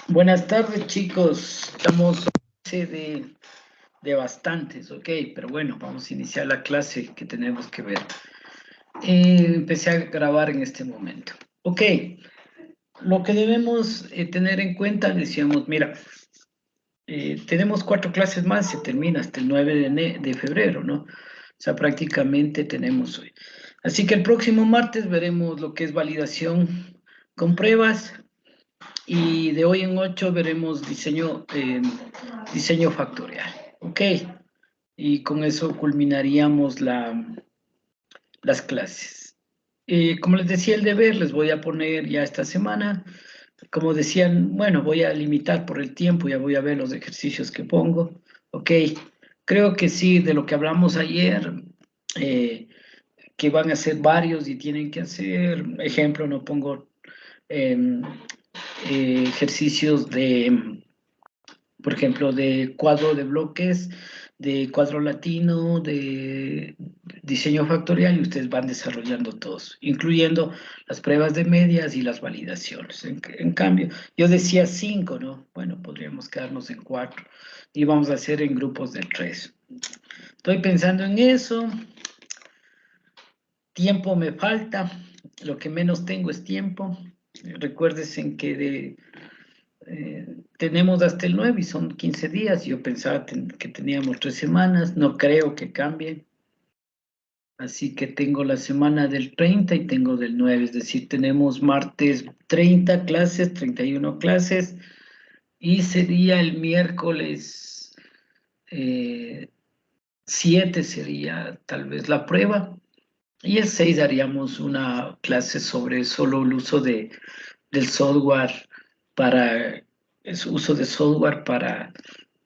Buenas tardes, chicos. Estamos a base de bastantes, ok, pero bueno, vamos a iniciar la clase que tenemos que ver. Empecé a grabar en este momento. Ok, lo que debemos tener en cuenta, decíamos, mira, tenemos 4 clases más, se termina hasta el 9 de febrero, ¿no? O sea, prácticamente tenemos hoy. Así que el próximo martes veremos lo que es validación con pruebas. Y de hoy en 8 veremos diseño factorial. Ok. Y con eso culminaríamos las clases. Como les decía el deber, les voy a poner ya esta semana. Como decían, bueno, voy a limitar por el tiempo, ya voy a ver los ejercicios que pongo. Ok. Creo que sí, de lo que hablamos ayer, eh, que van a ser varios y tienen que hacer, ejemplo, no pongo eh, ejercicios por ejemplo, de cuadro de bloques, de cuadro latino, de diseño factorial, y ustedes van desarrollando todos, incluyendo las pruebas de medias y las validaciones. En cambio, yo decía 5, ¿no? Bueno, podríamos quedarnos en 4 y vamos a hacer en grupos de 3. Estoy pensando en eso. Tiempo me falta, lo que menos tengo es tiempo. Recuérdense que tenemos hasta el 9 y son 15 días. Yo pensaba que teníamos 3 semanas, no creo que cambie. Así que tengo la semana del 30 y tengo del 9, es decir, tenemos martes 30 clases, 31 clases, y sería el miércoles 7 sería tal vez la prueba, y el 6 haríamos una clase sobre solo el uso del software para, uso de software para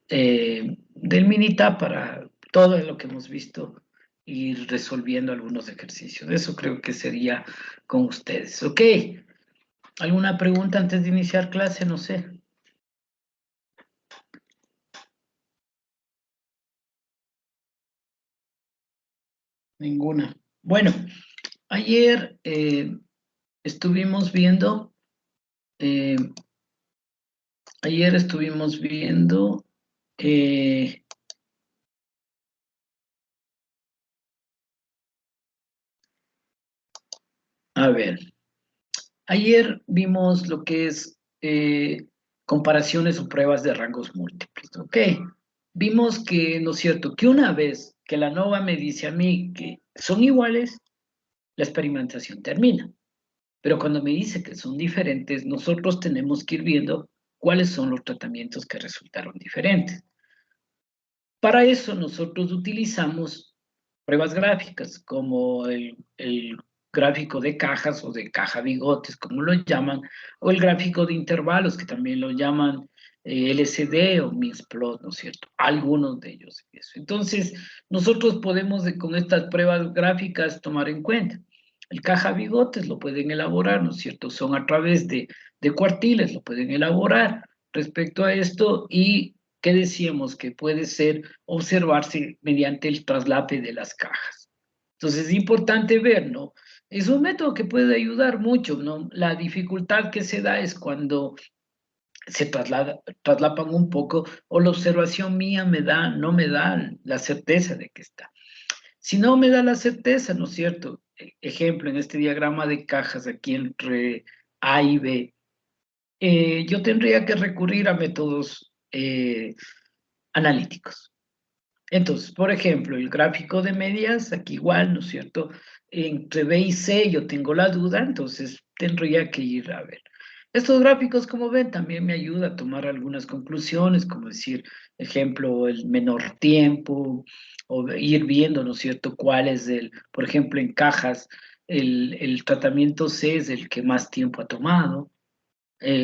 del Minitab para todo lo que hemos visto, ir resolviendo algunos ejercicios. Eso creo que sería con ustedes. Ok. ¿Alguna pregunta antes de iniciar clase? No sé. Ninguna. Bueno, ayer estuvimos viendo, eh, ayer estuvimos viendo, eh, a ver, ayer vimos lo que es comparaciones o pruebas de rangos múltiples, ¿ok? Vimos que, ¿no es cierto?, que una vez que la NOVA me dice a mí que son iguales, la experimentación termina. Pero cuando me dice que son diferentes, nosotros tenemos que ir viendo cuáles son los tratamientos que resultaron diferentes. Para eso nosotros utilizamos pruebas gráficas, como el gráfico de cajas o de caja bigotes, como lo llaman, o el gráfico de intervalos, que también lo llaman LCD o Mixplot, ¿no es cierto? Algunos de ellos. Entonces, nosotros podemos con estas pruebas gráficas tomar en cuenta. El caja bigotes lo pueden elaborar, ¿no es cierto? Son a través de cuartiles, lo pueden elaborar respecto a esto. Y ¿qué decíamos? Que puede ser observarse mediante el traslape de las cajas. Entonces es importante ver, ¿no? Es un método que puede ayudar mucho, ¿no? La dificultad que se da es cuando se traslapan un poco, o la observación mía no me da la certeza de que está. Si no me da la certeza, ¿no es cierto? Ejemplo, en este diagrama de cajas aquí entre A y B, yo tendría que recurrir a métodos analíticos. Entonces, por ejemplo, el gráfico de medias, aquí igual, ¿no es cierto? Entre B y C yo tengo la duda, entonces tendría que ir a ver. Estos gráficos, como ven, también me ayuda a tomar algunas conclusiones, como decir, ejemplo, el menor tiempo, o ir viendo, ¿no es cierto?, cuál es por ejemplo, en cajas, el tratamiento C es el que más tiempo ha tomado,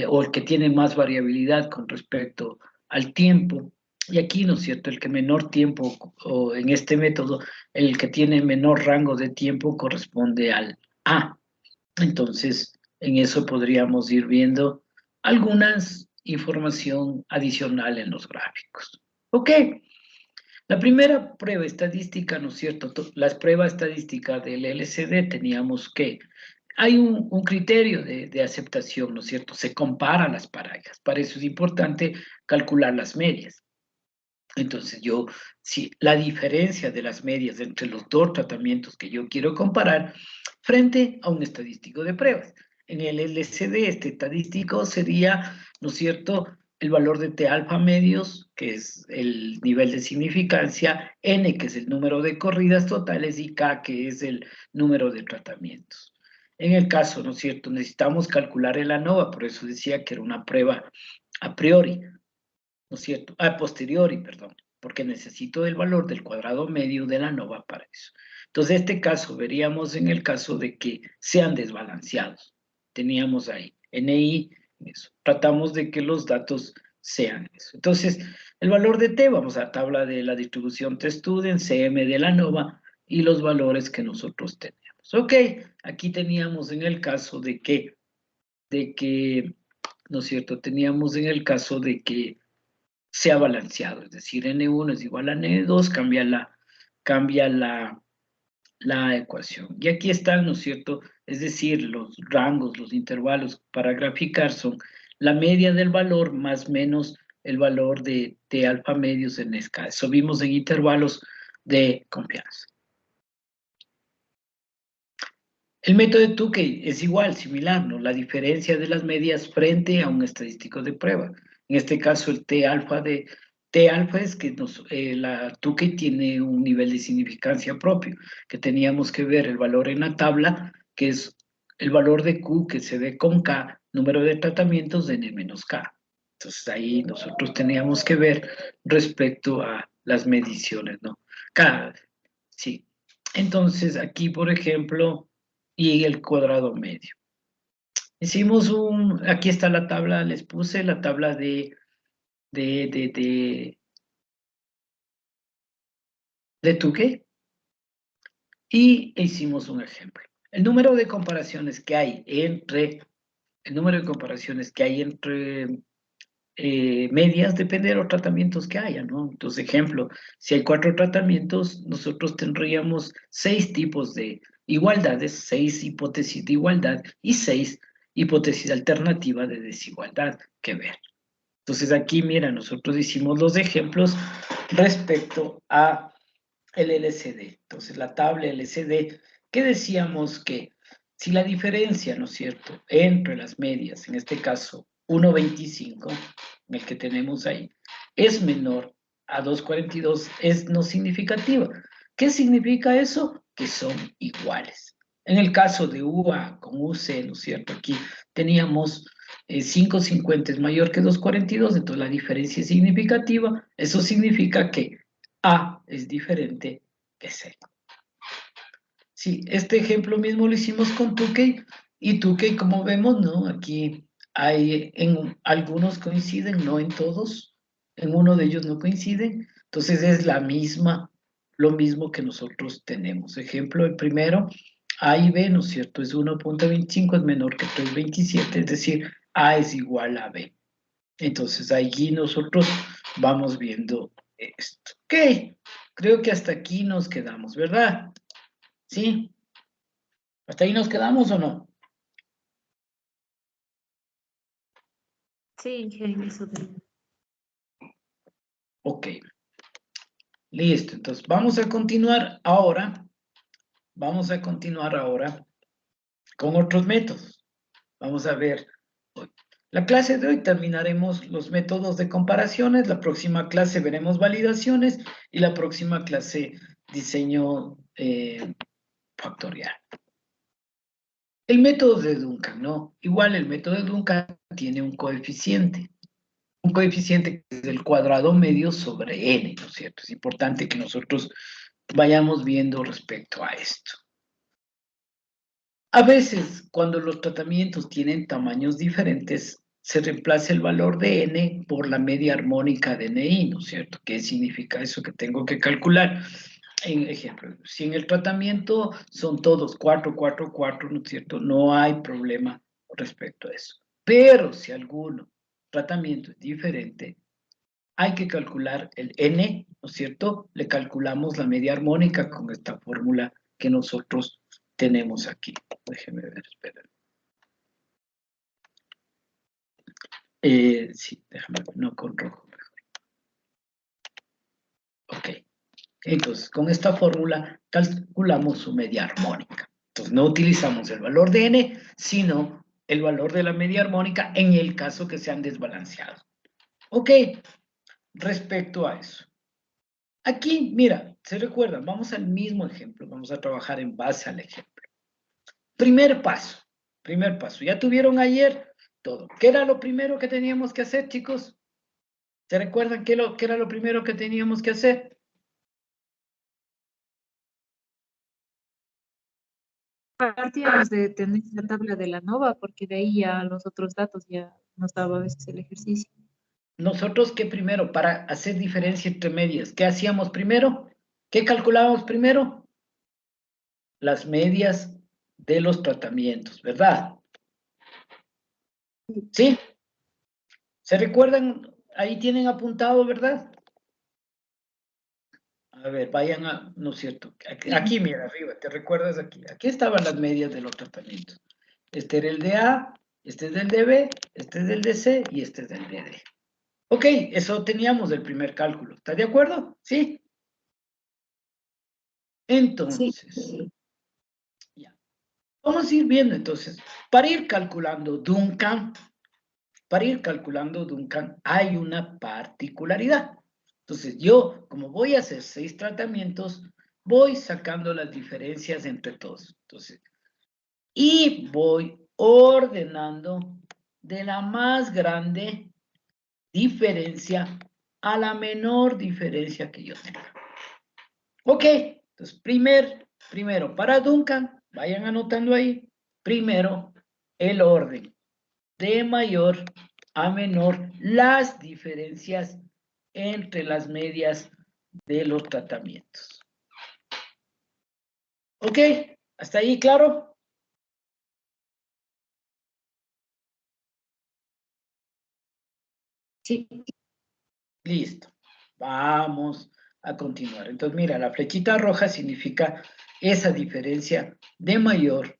o el que tiene más variabilidad con respecto al tiempo. Y aquí, ¿no es cierto?, el que menor tiempo, o en este método, el que tiene menor rango de tiempo corresponde al A. Entonces, en eso podríamos ir viendo algunas información adicional en los gráficos. Ok, la primera prueba estadística, ¿no es cierto? La prueba estadística del LCD teníamos que hay un criterio de aceptación, ¿no es cierto? Se compara las parejas. Para eso es importante calcular las medias. Entonces si la diferencia de las medias entre los dos tratamientos que yo quiero comparar frente a un estadístico de pruebas. En el LCD, este estadístico sería, ¿no es cierto?, el valor de T alfa medios, que es el nivel de significancia, N, que es el número de corridas totales, y K, que es el número de tratamientos. En el caso, ¿no es cierto?, necesitamos calcular el ANOVA, por eso decía que era una prueba a priori, ¿no es cierto? A posteriori, perdón, porque necesito el valor del cuadrado medio de la ANOVA para eso. Entonces, este caso veríamos en el caso de que sean desbalanceados. Teníamos ahí NI, eso. Tratamos de que los datos sean eso. Entonces, el valor de T, vamos a la tabla de la distribución T-Student, CM de la ANOVA y los valores que nosotros tenemos. Ok, aquí teníamos en el caso de que, ¿no es cierto? Teníamos en el caso de que sea balanceado, es decir, N1 es igual a N2, cambia la ecuación. Y aquí están, ¿no es cierto? Es decir, los rangos, los intervalos para graficar son la media del valor más menos el valor de T alfa medios en escala. Eso vimos en intervalos de confianza. El método de Tukey es igual, similar, ¿no? La diferencia de las medias frente a un estadístico de prueba. En este caso, el T alfa es que la Tukey tiene un nivel de significancia propio, que teníamos que ver el valor en la tabla, que es el valor de Q que se ve con K, número de tratamientos de N menos K. Entonces ahí nosotros teníamos que ver respecto a las mediciones, ¿no? Sí. Entonces aquí, por ejemplo, y el cuadrado medio. Hicimos aquí está la tabla, les puse la tabla de Tukey y hicimos un ejemplo. El número de comparaciones que hay entre medias depende de los tratamientos que haya, ¿no? Entonces, ejemplo, si hay 4 tratamientos, nosotros tendríamos 6 tipos de igualdades, 6 hipótesis de igualdad y 6 hipótesis alternativas de desigualdad que ver. Entonces, aquí, mira, nosotros hicimos los ejemplos respecto a el LCD. Entonces, la tabla LCD, que decíamos que si la diferencia, ¿no es cierto?, entre las medias, en este caso 1,25, en el que tenemos ahí, es menor a 2,42, es no significativa. ¿Qué significa eso? Que son iguales. En el caso de UA con UC, ¿no es cierto?, aquí teníamos 5,50 es mayor que 2,42, entonces la diferencia es significativa. Eso significa que A es diferente que C. Sí, este ejemplo mismo lo hicimos con Tukey, y Tukey, como vemos, ¿no? Aquí algunos coinciden, no en todos, en uno de ellos no coinciden, entonces es lo mismo que nosotros tenemos. Ejemplo, el primero, A y B, ¿no es cierto? Es 1,25, es menor que 3,27, es decir, A es igual a B. Entonces, allí nosotros vamos viendo esto. Ok, creo que hasta aquí nos quedamos, ¿verdad? ¿Sí? ¿Hasta ahí nos quedamos o no? Sí, eso también. Ok, listo. Entonces, vamos a continuar ahora con otros métodos. Vamos a ver hoy. La clase de hoy terminaremos los métodos de comparaciones, la próxima clase veremos validaciones y la próxima clase diseño factorial. El método de Duncan, ¿no? Igual el método de Duncan tiene un coeficiente que es el cuadrado medio sobre n, ¿no es cierto? Es importante que nosotros vayamos viendo respecto a esto. A veces, cuando los tratamientos tienen tamaños diferentes, se reemplaza el valor de n por la media armónica de ni, ¿no es cierto? ¿Qué significa eso que tengo que calcular? En ejemplo, si en el tratamiento son todos 4, 4, 4, ¿no es cierto? No hay problema respecto a eso. Pero si alguno tratamiento es diferente, hay que calcular el n, ¿no es cierto? Le calculamos la media armónica con esta fórmula que nosotros tenemos aquí. Déjenme ver, esperen. Sí, déjame ver, no con rojo mejor. Ok. Entonces, con esta fórmula calculamos su media armónica. Entonces, no utilizamos el valor de n, sino el valor de la media armónica en el caso que sean desbalanceados. Ok, respecto a eso. Aquí, mira, se recuerdan, vamos al mismo ejemplo, vamos a trabajar en base al ejemplo. Primer paso, ya tuvieron ayer todo. ¿Qué era lo primero que teníamos que hacer, chicos? ¿Se recuerdan qué era lo primero que teníamos que hacer? Partíamos de tener la tabla de la NOVA, porque de ahí ya los otros datos ya nos daba a veces el ejercicio. Nosotros, ¿qué primero? Para hacer diferencia entre medias, ¿qué hacíamos primero? ¿Qué calculábamos primero? Las medias de los tratamientos, ¿verdad? ¿Sí? ¿Se recuerdan? Ahí tienen apuntado, ¿verdad? A ver, vayan a, no es cierto, aquí mira, arriba, ¿te recuerdas aquí? Aquí estaban las medias de los tratamientos. Este era el de A, este es del de B, este es del de C y este es del de D. Ok, eso teníamos del primer cálculo. ¿Está de acuerdo? ¿Sí? Entonces, ya. Vamos a ir viendo entonces. Para ir calculando Duncan, hay una particularidad. Entonces, yo, como voy a hacer 6 tratamientos, voy sacando las diferencias entre todos. Entonces, y voy ordenando de la más grande diferencia a la menor diferencia que yo tenga. Ok, entonces primero para Duncan, vayan anotando ahí, primero el orden de mayor a menor, las diferencias entre las medias de los tratamientos. Ok, ¿hasta ahí claro? Sí. Listo. Vamos a continuar. Entonces, mira, la flechita roja significa esa diferencia de mayor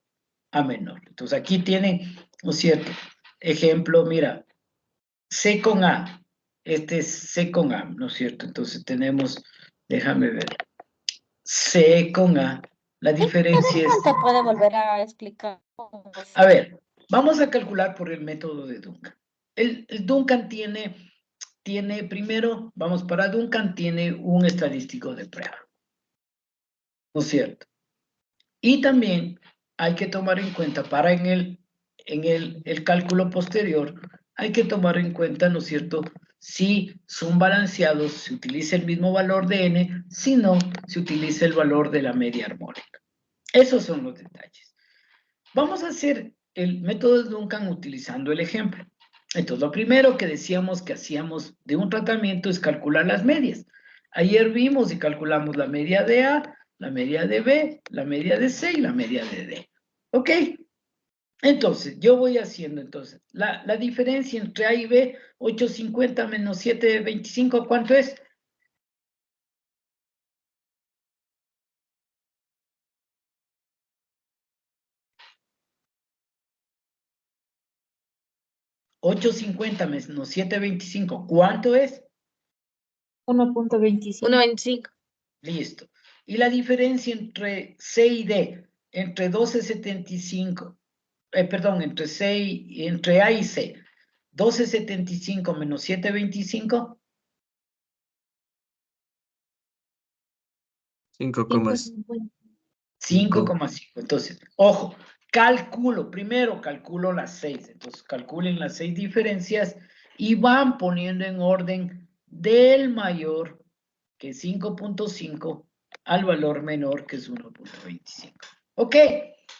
a menor. Entonces, aquí tienen, ¿no es cierto? Ejemplo, mira, C con A. Este es C con A, ¿no es cierto? Entonces tenemos, déjame ver, C con A. La diferencia es... ¿Te puede volver a explicar? A ver, vamos a calcular por el método de Duncan. El Duncan tiene primero, vamos para Duncan, tiene un estadístico de prueba, ¿no es cierto? Y también hay que tomar en cuenta, para el cálculo posterior, hay que tomar en cuenta, ¿no es cierto?, si son balanceados, se utiliza el mismo valor de n, si no, se utiliza el valor de la media armónica. Esos son los detalles. Vamos a hacer el método de Duncan utilizando el ejemplo. Entonces, lo primero que decíamos que hacíamos de un tratamiento es calcular las medias. Ayer vimos y calculamos la media de A, la media de B, la media de C y la media de D. ¿Ok? Entonces, yo voy haciendo entonces la diferencia entre A y B, 850 menos 725, ¿cuánto es? $850 menos 725, ¿cuánto es? 1.25. 1.25. Listo. Y la diferencia entre C y D, entre 1275, perdón, entre A y C, 1275 menos 725, 5,5. 5,5. Entonces, ojo, primero calculo las 6. Entonces, calculen las 6 diferencias y van poniendo en orden del mayor, que es 5.5, al valor menor, que es 1.25. ¿Ok?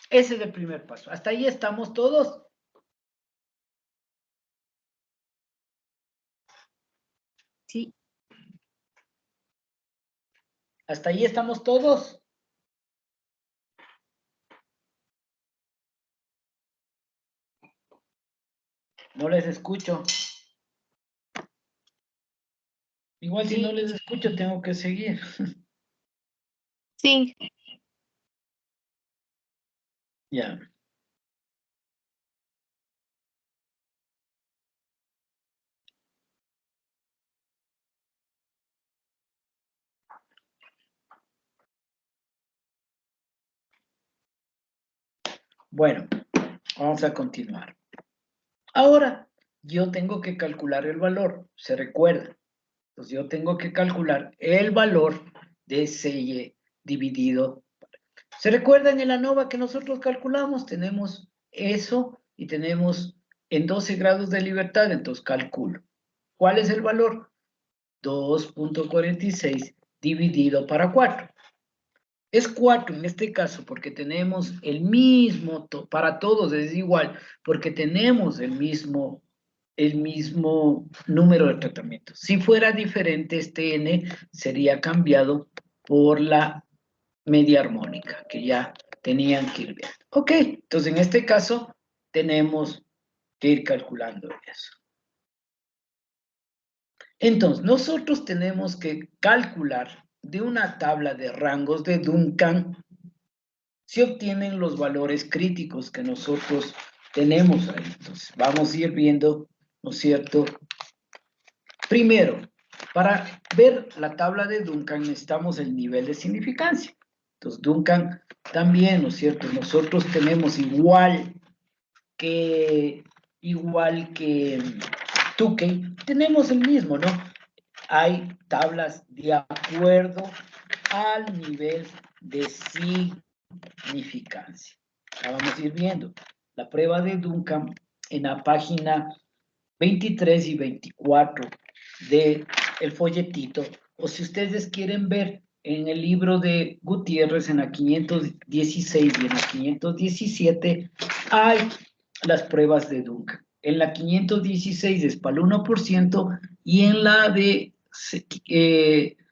Ese es el primer paso. ¿Hasta ahí estamos todos? Sí. ¿Hasta ahí estamos todos? No les escucho. Igual si no les escucho, tengo que seguir. Sí. Ya. Bueno, vamos a continuar. Ahora, yo tengo que calcular el valor, ¿se recuerda? Entonces, yo tengo que calcular el valor de CY dividido. ¿Se recuerdan en la ANOVA que nosotros calculamos? Tenemos eso y tenemos en 12 grados de libertad, entonces calculo. ¿Cuál es el valor? 2.46 dividido para 4. Es 4 en este caso porque tenemos el mismo, para todos es igual, porque tenemos el mismo número de tratamientos. Si fuera diferente, este n sería cambiado por la media armónica, que ya tenían que ir viendo. Ok, entonces en este caso tenemos que ir calculando eso. Entonces, nosotros tenemos que calcular de una tabla de rangos de Duncan se obtienen los valores críticos que nosotros tenemos ahí. Entonces, vamos a ir viendo, ¿no es cierto? Primero, para ver la tabla de Duncan necesitamos el nivel de significancia. Entonces, Duncan también, ¿no es cierto? Nosotros tenemos igual que Tukey, tenemos el mismo, ¿no? Hay tablas de acuerdo al nivel de significancia. Ya vamos a ir viendo. La prueba de Duncan en la página 23 y 24 del folletito, o si ustedes quieren ver en el libro de Gutiérrez, en la 516 y en la 517, hay las pruebas de Duncan. En la 516 es para el 1% y en la de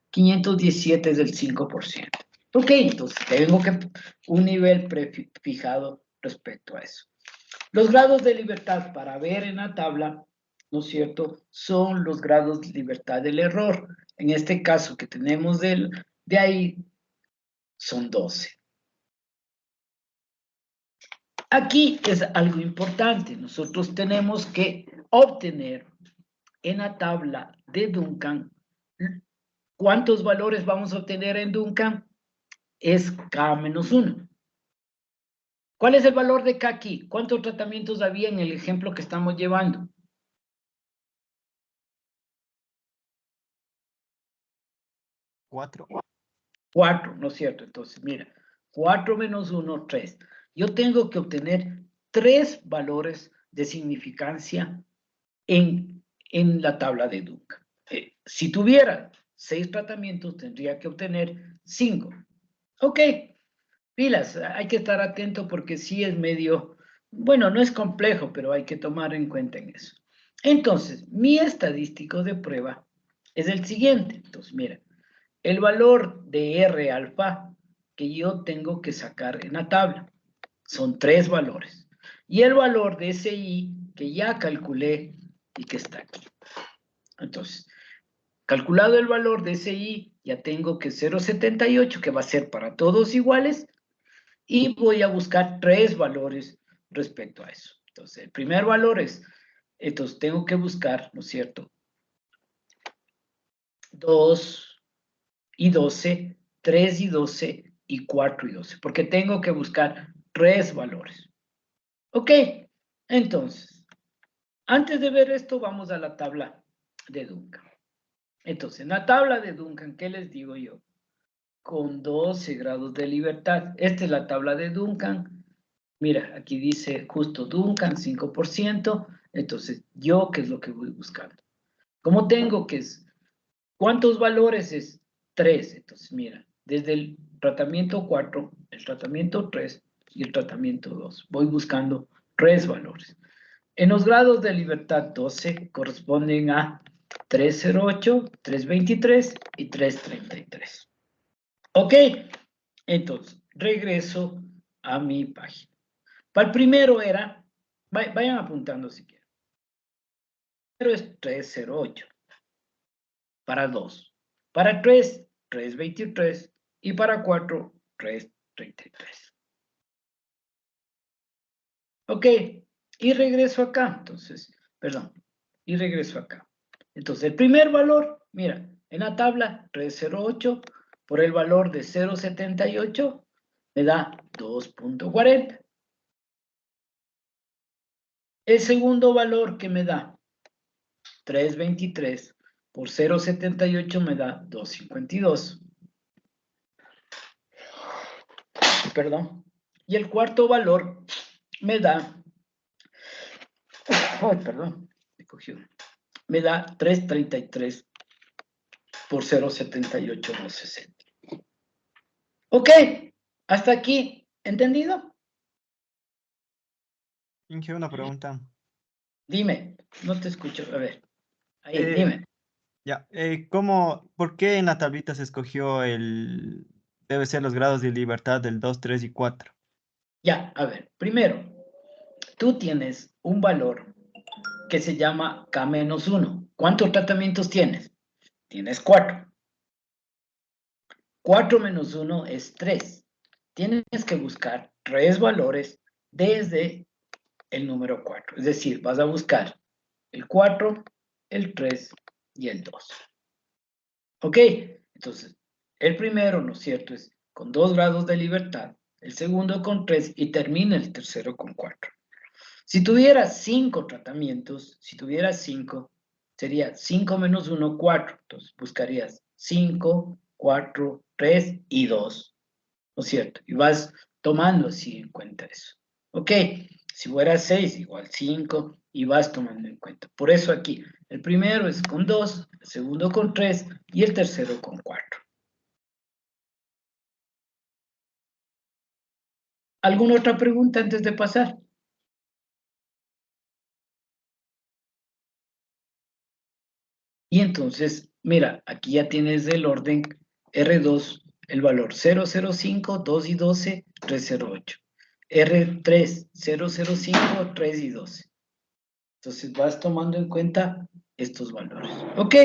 517 es del 5%. Ok, entonces tengo que un nivel prefijado respecto a eso. Los grados de libertad para ver en la tabla, ¿no es cierto?, son los grados de libertad del error. En este caso que tenemos de ahí, son 12. Aquí es algo importante. Nosotros tenemos que obtener en la tabla de Duncan, ¿cuántos valores vamos a obtener en Duncan? Es K-1. ¿Cuál es el valor de K aquí? ¿Cuántos tratamientos había en el ejemplo que estamos llevando? 4. 4, ¿no es cierto? Entonces, mira, 4 menos 1, 3. Yo tengo que obtener 3 valores de significancia en la tabla de Duncan. Si tuviera 6 tratamientos, tendría que obtener 5. Ok, pilas, hay que estar atento porque sí es medio, bueno, no es complejo, pero hay que tomar en cuenta en eso. Entonces, mi estadístico de prueba es el siguiente. Entonces, mira, el valor de R alfa que yo tengo que sacar en la tabla son 3 valores. Y el valor de SI que ya calculé y que está aquí. Entonces, calculado el valor de SI, ya tengo que 0,78, que va a ser para todos iguales, y voy a buscar 3 valores respecto a eso. Entonces, el primer valor es, entonces tengo que buscar, ¿no es cierto?, 2 y 12, 3 y 12 y 4 y 12, porque tengo que buscar 3 valores. Ok, entonces, antes de ver esto, vamos a la tabla de Duncan. Entonces, en la tabla de Duncan, ¿qué les digo yo? Con 12 grados de libertad. Esta es la tabla de Duncan. Mira, aquí dice justo Duncan, 5%. Entonces, ¿yo qué es lo que voy buscando? Como tengo que es, ¿cuántos valores es? 3. Entonces, mira, desde el tratamiento 4, el tratamiento 3 y el tratamiento 2. Voy buscando 3 valores. En los grados de libertad 12 corresponden a 308, 323 y 333. Ok, entonces regreso a mi página. Para el primero era, vayan apuntando si quieren. Primero es 308. Para 2. Para 3, 323. Y para 4, 333. Ok, y regreso acá, entonces, perdón, y regreso acá. Entonces, el primer valor, mira, en la tabla 308 por el valor de 0,78 me da 2.40. El segundo valor que me da 323 por 0,78 me da 2.52. Perdón. Y el cuarto valor me da, ay, perdón, me cogió, me da 333 por 0,78 más 60. Ok, hasta aquí, ¿entendido? Inge, una pregunta. Dime, no te escucho, a ver, ahí, Eh, dime. ya, ¿por qué en la tablita se escogió debe ser los grados de libertad del 2, 3 y 4? Ya, a ver, primero, tú tienes un valor que se llama K-1. ¿Cuántos tratamientos tienes? Tienes 4. 4 menos 1 es 3. Tienes que buscar 3 valores desde el número 4. Es decir, vas a buscar el 4, el 3 y el 2. ¿Ok? Entonces, el primero, ¿no es cierto?, es con 2 grados de libertad, el segundo con 3 y termina el tercero con 4. Si tuvieras 5 tratamientos, si tuvieras 5, sería 5 menos 1, 4. Entonces buscarías 5, 4, 3 y 2, ¿no es cierto? Y vas tomando así en cuenta eso. Ok, si fuera 6, igual 5, y vas tomando en cuenta. Por eso aquí, el primero es con 2, el segundo con 3 y el tercero con 4. ¿Alguna otra pregunta antes de pasar? Y entonces, mira, aquí ya tienes el orden R2, el valor 005, 2 y 12, 308. R3, 005, 3 y 12. Entonces vas tomando en cuenta estos valores. Ok,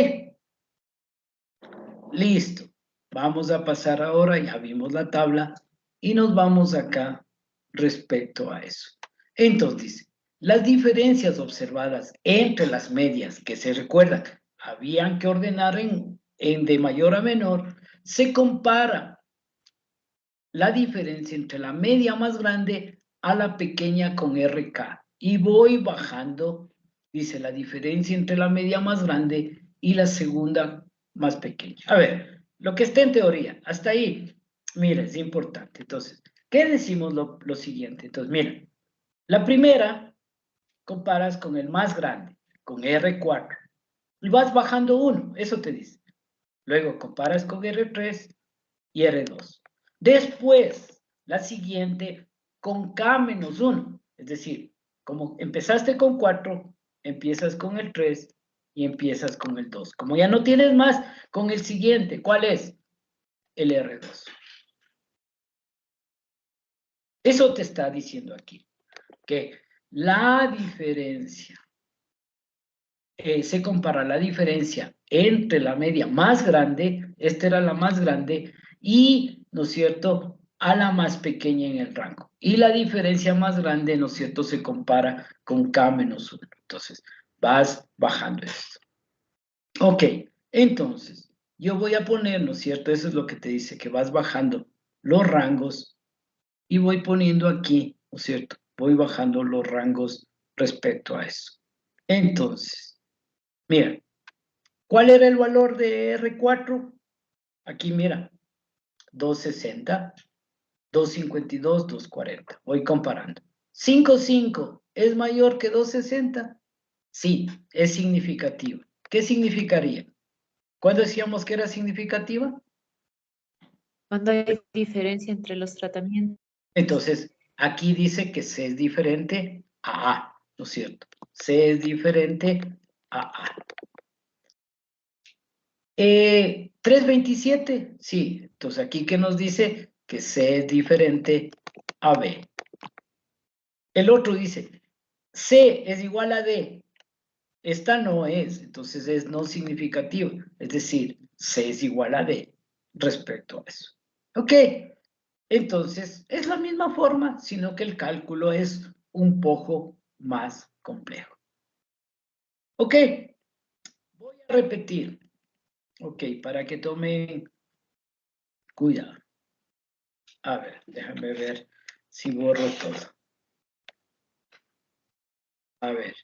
listo. Vamos a pasar ahora, ya vimos la tabla, y nos vamos acá respecto a eso. Entonces dice, las diferencias observadas entre las medias que se recuerdan habían que ordenar en de mayor a menor, se compara la diferencia entre la media más grande a la pequeña con RK. Y voy bajando, dice, la diferencia entre la media más grande y la segunda más pequeña. A ver, lo que está en teoría, hasta ahí, mira, es importante. Entonces, ¿qué decimos lo siguiente? Entonces, mira, la primera comparas con el más grande, con R4, y vas bajando uno, eso te dice. Luego comparas con R3 y R2. Después, la siguiente con K-1, es decir, como empezaste con 4, empiezas con el 3 y empiezas con el 2. Como ya no tienes más, con el siguiente, ¿cuál es? El R2. Eso te está diciendo aquí, que la diferencia, se compara la diferencia entre la media más grande, esta era la más grande, y, ¿no es cierto?, a la más pequeña en el rango. Y la diferencia más grande, ¿no es cierto?, se compara con K-1. Entonces, vas bajando esto. Ok, entonces, yo voy a poner, ¿no es cierto?, eso es lo que te dice, que vas bajando los rangos y voy poniendo aquí, ¿no es cierto?, voy bajando los rangos respecto a eso. Entonces, mira, ¿cuál era el valor de R4? Aquí, mira, 260, 252, 240. Voy comparando. 55 es mayor que 260. Sí, es significativo. ¿Qué significaría? ¿Cuándo decíamos que era significativa? Cuando hay diferencia entre los tratamientos. Entonces, aquí dice que C es diferente a A, ¿no es cierto? C es diferente a A. 327, sí. Entonces, aquí que nos dice que C es diferente a B. El otro dice, C es igual a D. Esta no es, entonces es no significativo. Es decir, C es igual a D respecto a eso. Ok, entonces es la misma forma, sino que el cálculo es un poco más complejo. Ok, voy a repetir. Ok, para que tomen cuidado. A ver, déjame ver si borro todo. A ver.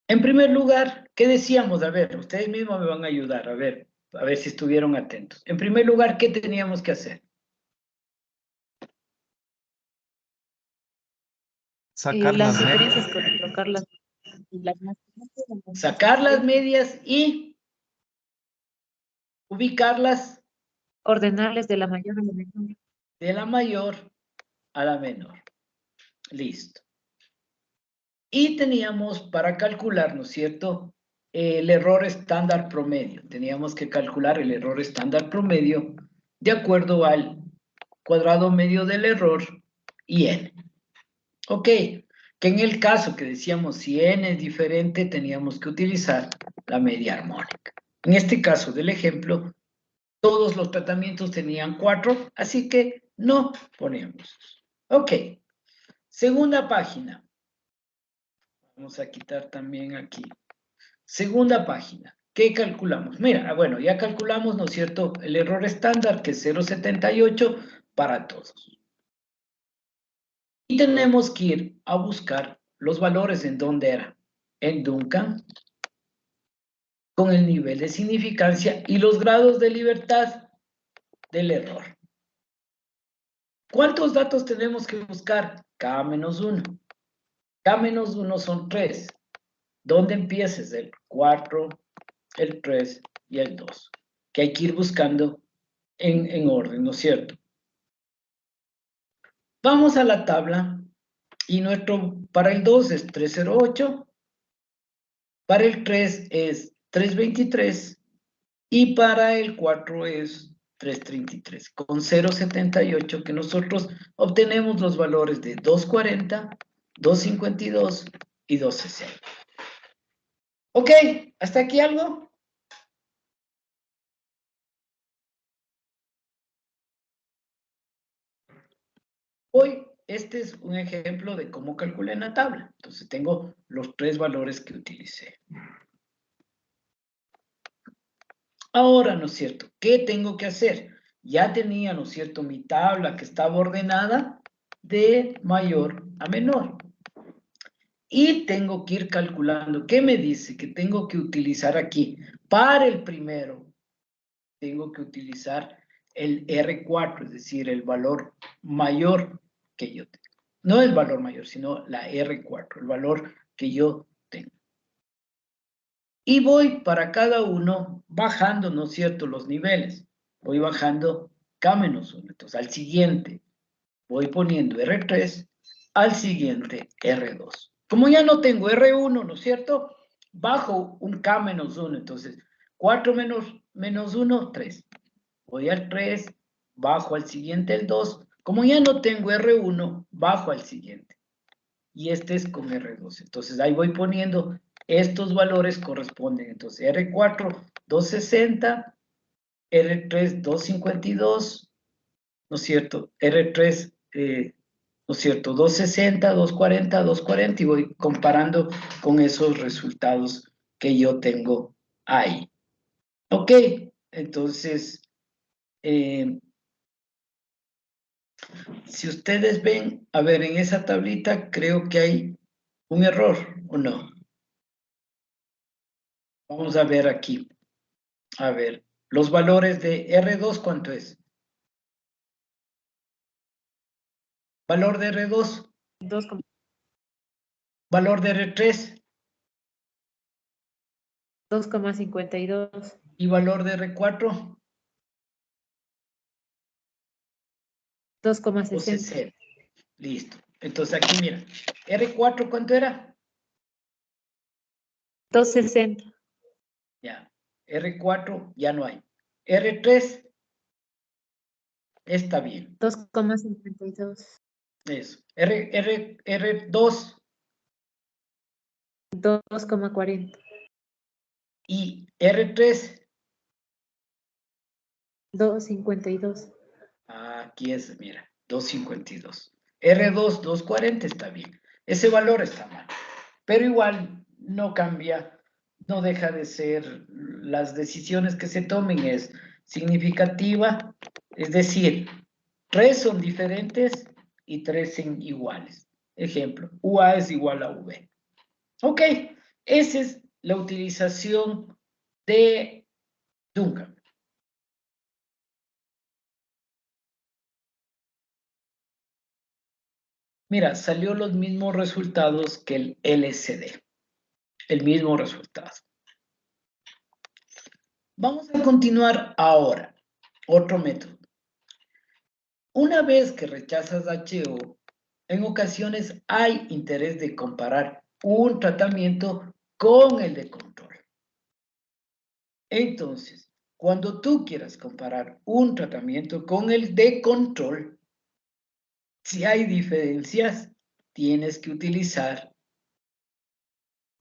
En primer lugar, ¿qué decíamos? A ver, ustedes mismos me van a ayudar, a ver si estuvieron atentos. En primer lugar, ¿qué teníamos que hacer? Sacar Las las medias. diferencias, colocar las más Sacar las medias y ubicarlas ordenarles de la mayor a la menor. de la mayor a la menor. Listo. Y teníamos para calcular, ¿no es cierto?, el error estándar promedio. Teníamos que calcular el error estándar promedio de acuerdo al cuadrado medio del error y n. Ok, que en el caso que decíamos si n es diferente, teníamos que utilizar la media armónica. En este caso del ejemplo, todos los tratamientos tenían 4, así que no ponemos. Ok, segunda página. Vamos a quitar también aquí. Segunda página. ¿Qué calculamos? Mira, bueno, ya calculamos, ¿no es cierto?, el error estándar, que es 0,78 para todos. Y tenemos que ir a buscar los valores en dónde era. En Duncan, con el nivel de significancia y los grados de libertad del error. ¿Cuántos datos tenemos que buscar? K-1. K-1 son 3. ¿Dónde empieces? El 4, el 3 y el 2. Que hay que ir buscando en orden, ¿no es cierto? Vamos a la tabla y para el 2 es 308, para el 3 es 323 y para el 4 es 333, con 0,78 que nosotros obtenemos los valores de 240, 252 y 260. Ok, ¿hasta aquí algo? Hoy, este es un ejemplo de cómo calculé en la tabla. Entonces, tengo los 3 valores que utilicé. Ahora, ¿no es cierto? ¿Qué tengo que hacer? Ya tenía, ¿no es cierto?, mi tabla que estaba ordenada de mayor a menor. Y tengo que ir calculando. ¿Qué me dice? Que tengo que utilizar aquí. Para el primero, tengo que utilizar el R4, es decir, el valor mayor que yo tengo. No el valor mayor, sino la R4, el valor que yo tengo. Y voy para cada uno bajando, ¿no es cierto?, los niveles. Voy bajando K-1. Entonces, al siguiente voy poniendo R3, al siguiente R2. Como ya no tengo R1, ¿no es cierto?, bajo un K-1. Entonces, 4 menos 1, 3. Voy al 3, bajo al siguiente el 2. Como ya no tengo R1, bajo al siguiente. Y este es con R2. Entonces, ahí voy poniendo estos valores corresponden. Entonces, R4, 260, R3, 252, ¿no es cierto? R3, ¿no es cierto? 260, 240, 240, y voy comparando con esos resultados que yo tengo ahí. Ok, entonces, si ustedes ven, a ver, en esa tablita creo que hay un error, ¿o no? Vamos a ver aquí. A ver, los valores de R2, ¿cuánto es? Valor de R2. 2, Valor de R3. 2,52. Y valor de R4. 2,60. 60. Listo. Entonces aquí mira. R4, ¿cuánto era? 260. Ya. R4 ya no hay. R3 está bien. 2,52. Eso. R2 2,40. y R3. 2,52. Aquí es, mira, 252. R2, 240 está bien. Ese valor está mal. Pero igual no cambia, no deja de ser, las decisiones que se tomen es significativa, es decir, 3 son diferentes y 3 son iguales. Ejemplo, UA es igual a V. Ok, esa es la utilización de Duncan. Mira, salió los mismos resultados que el LCD. El mismo resultado. Vamos a continuar ahora. Otro método. Una vez que rechazas HO, en ocasiones hay interés de comparar un tratamiento con el de control. Entonces, cuando tú quieras comparar un tratamiento con el de control, si hay diferencias, tienes que utilizar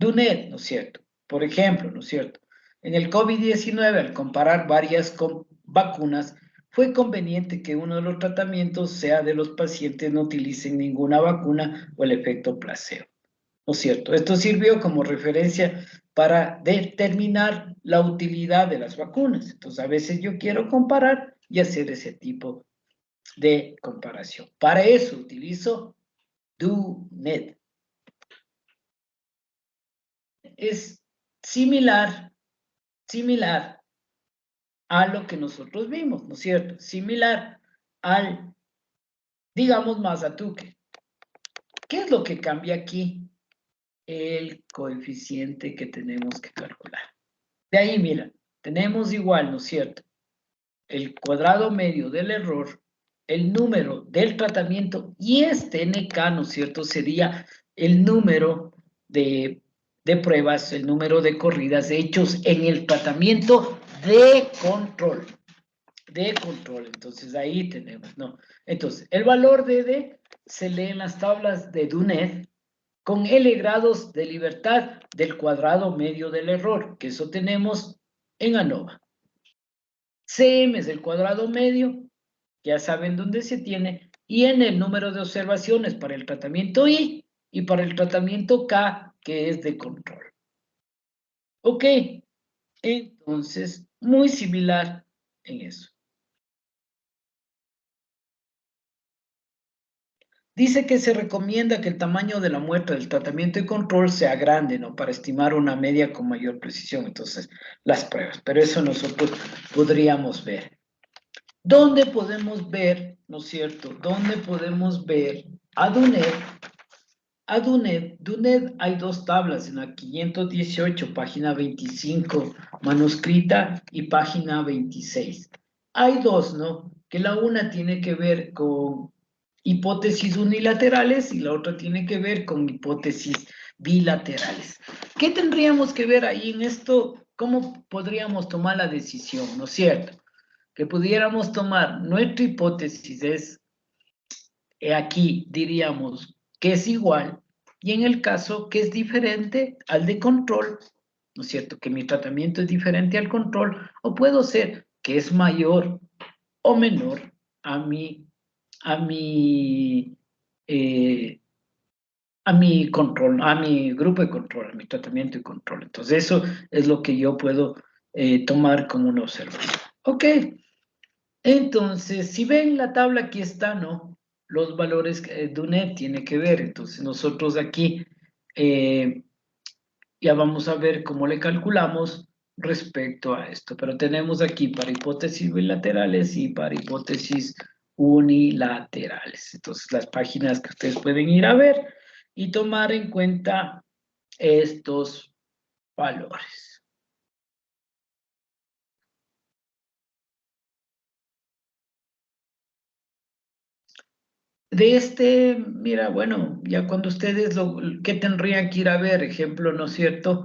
DUNET, ¿no es cierto? Por ejemplo, ¿no es cierto? En el COVID-19, al comparar varias vacunas, fue conveniente que uno de los tratamientos sea de los pacientes no utilicen ninguna vacuna o el efecto placebo, ¿no es cierto? Esto sirvió como referencia para determinar la utilidad de las vacunas. Entonces, a veces yo quiero comparar y hacer ese tipo de comparación. Para eso utilizo DUNET. Es similar a lo que nosotros vimos, ¿no es cierto? Similar al, digamos, Mazatuque. ¿Qué es lo que cambia aquí? El coeficiente que tenemos que calcular. De ahí, mira, tenemos igual, ¿no es cierto? El cuadrado medio del error, el número del tratamiento y este NK, ¿no es cierto? Sería el número de pruebas, el número de corridas hechos en el tratamiento de control. Entonces ahí tenemos, ¿no? Entonces, el valor de D se lee en las tablas de DUNET con L grados de libertad del cuadrado medio del error, que eso tenemos en ANOVA. CM es el cuadrado medio, ya saben dónde se tiene, y en el número de observaciones para el tratamiento I y para el tratamiento K, que es de control. Ok, entonces, muy similar en eso. Dice que se recomienda que el tamaño de la muestra del tratamiento y control sea grande, ¿no? Para estimar una media con mayor precisión. Entonces, las pruebas. Pero eso nosotros podríamos ver. ¿Dónde podemos ver, no es cierto? ¿Dónde podemos ver a DUNET? A DUNET hay dos tablas, en la 518, página 25, manuscrita, y página 26. Hay dos, ¿no? Que la una tiene que ver con hipótesis unilaterales y la otra tiene que ver con hipótesis bilaterales. ¿Qué tendríamos que ver ahí en esto? ¿Cómo podríamos tomar la decisión, no es cierto? Que pudiéramos tomar nuestra hipótesis es, aquí diríamos que es igual, y en el caso que es diferente al de control, ¿no es cierto? Que mi tratamiento es diferente al control, o puedo ser que es mayor o menor a mi control, a mi grupo de control, a mi tratamiento y control. Entonces, eso es lo que yo puedo tomar como una observación. Ok, entonces, si ven la tabla, aquí está, ¿no? Los valores que DUNET tiene que ver. Entonces, nosotros aquí ya vamos a ver cómo le calculamos respecto a esto. Pero tenemos aquí para hipótesis bilaterales y para hipótesis unilaterales. Entonces, las páginas que ustedes pueden ir a ver y tomar en cuenta estos valores. De este, mira, bueno, ya cuando ustedes ¿qué tendrían que ir a ver? Ejemplo, ¿no es cierto?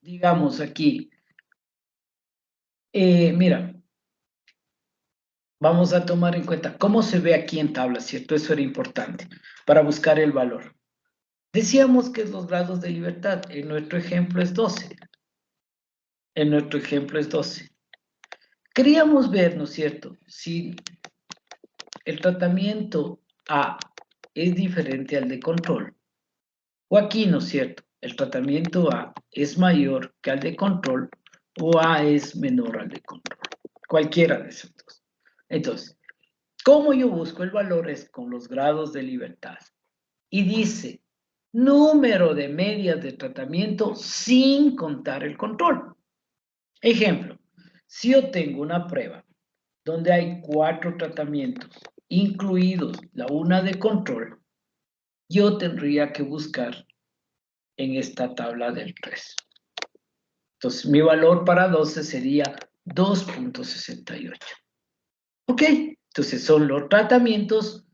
Digamos aquí, mira, vamos a tomar en cuenta cómo se ve aquí en tabla, ¿cierto? Eso era importante para buscar el valor. Decíamos que los grados de libertad, en nuestro ejemplo es 12. En nuestro ejemplo es 12. Queríamos ver, ¿no es cierto? Si el tratamiento A es diferente al de control, o aquí, ¿no es cierto? El tratamiento A es mayor que al de control, o A es menor al de control. Cualquiera de esos dos. Entonces, ¿cómo yo busco el valor? Es con los grados de libertad. Y dice, número de medias de tratamiento sin contar el control. Ejemplo, si yo tengo una prueba donde hay 4 tratamientos, incluidos la una de control, yo tendría que buscar en esta tabla del 3. Entonces, mi valor para 12 sería 2.68. ¿Ok? Entonces, son los tratamientos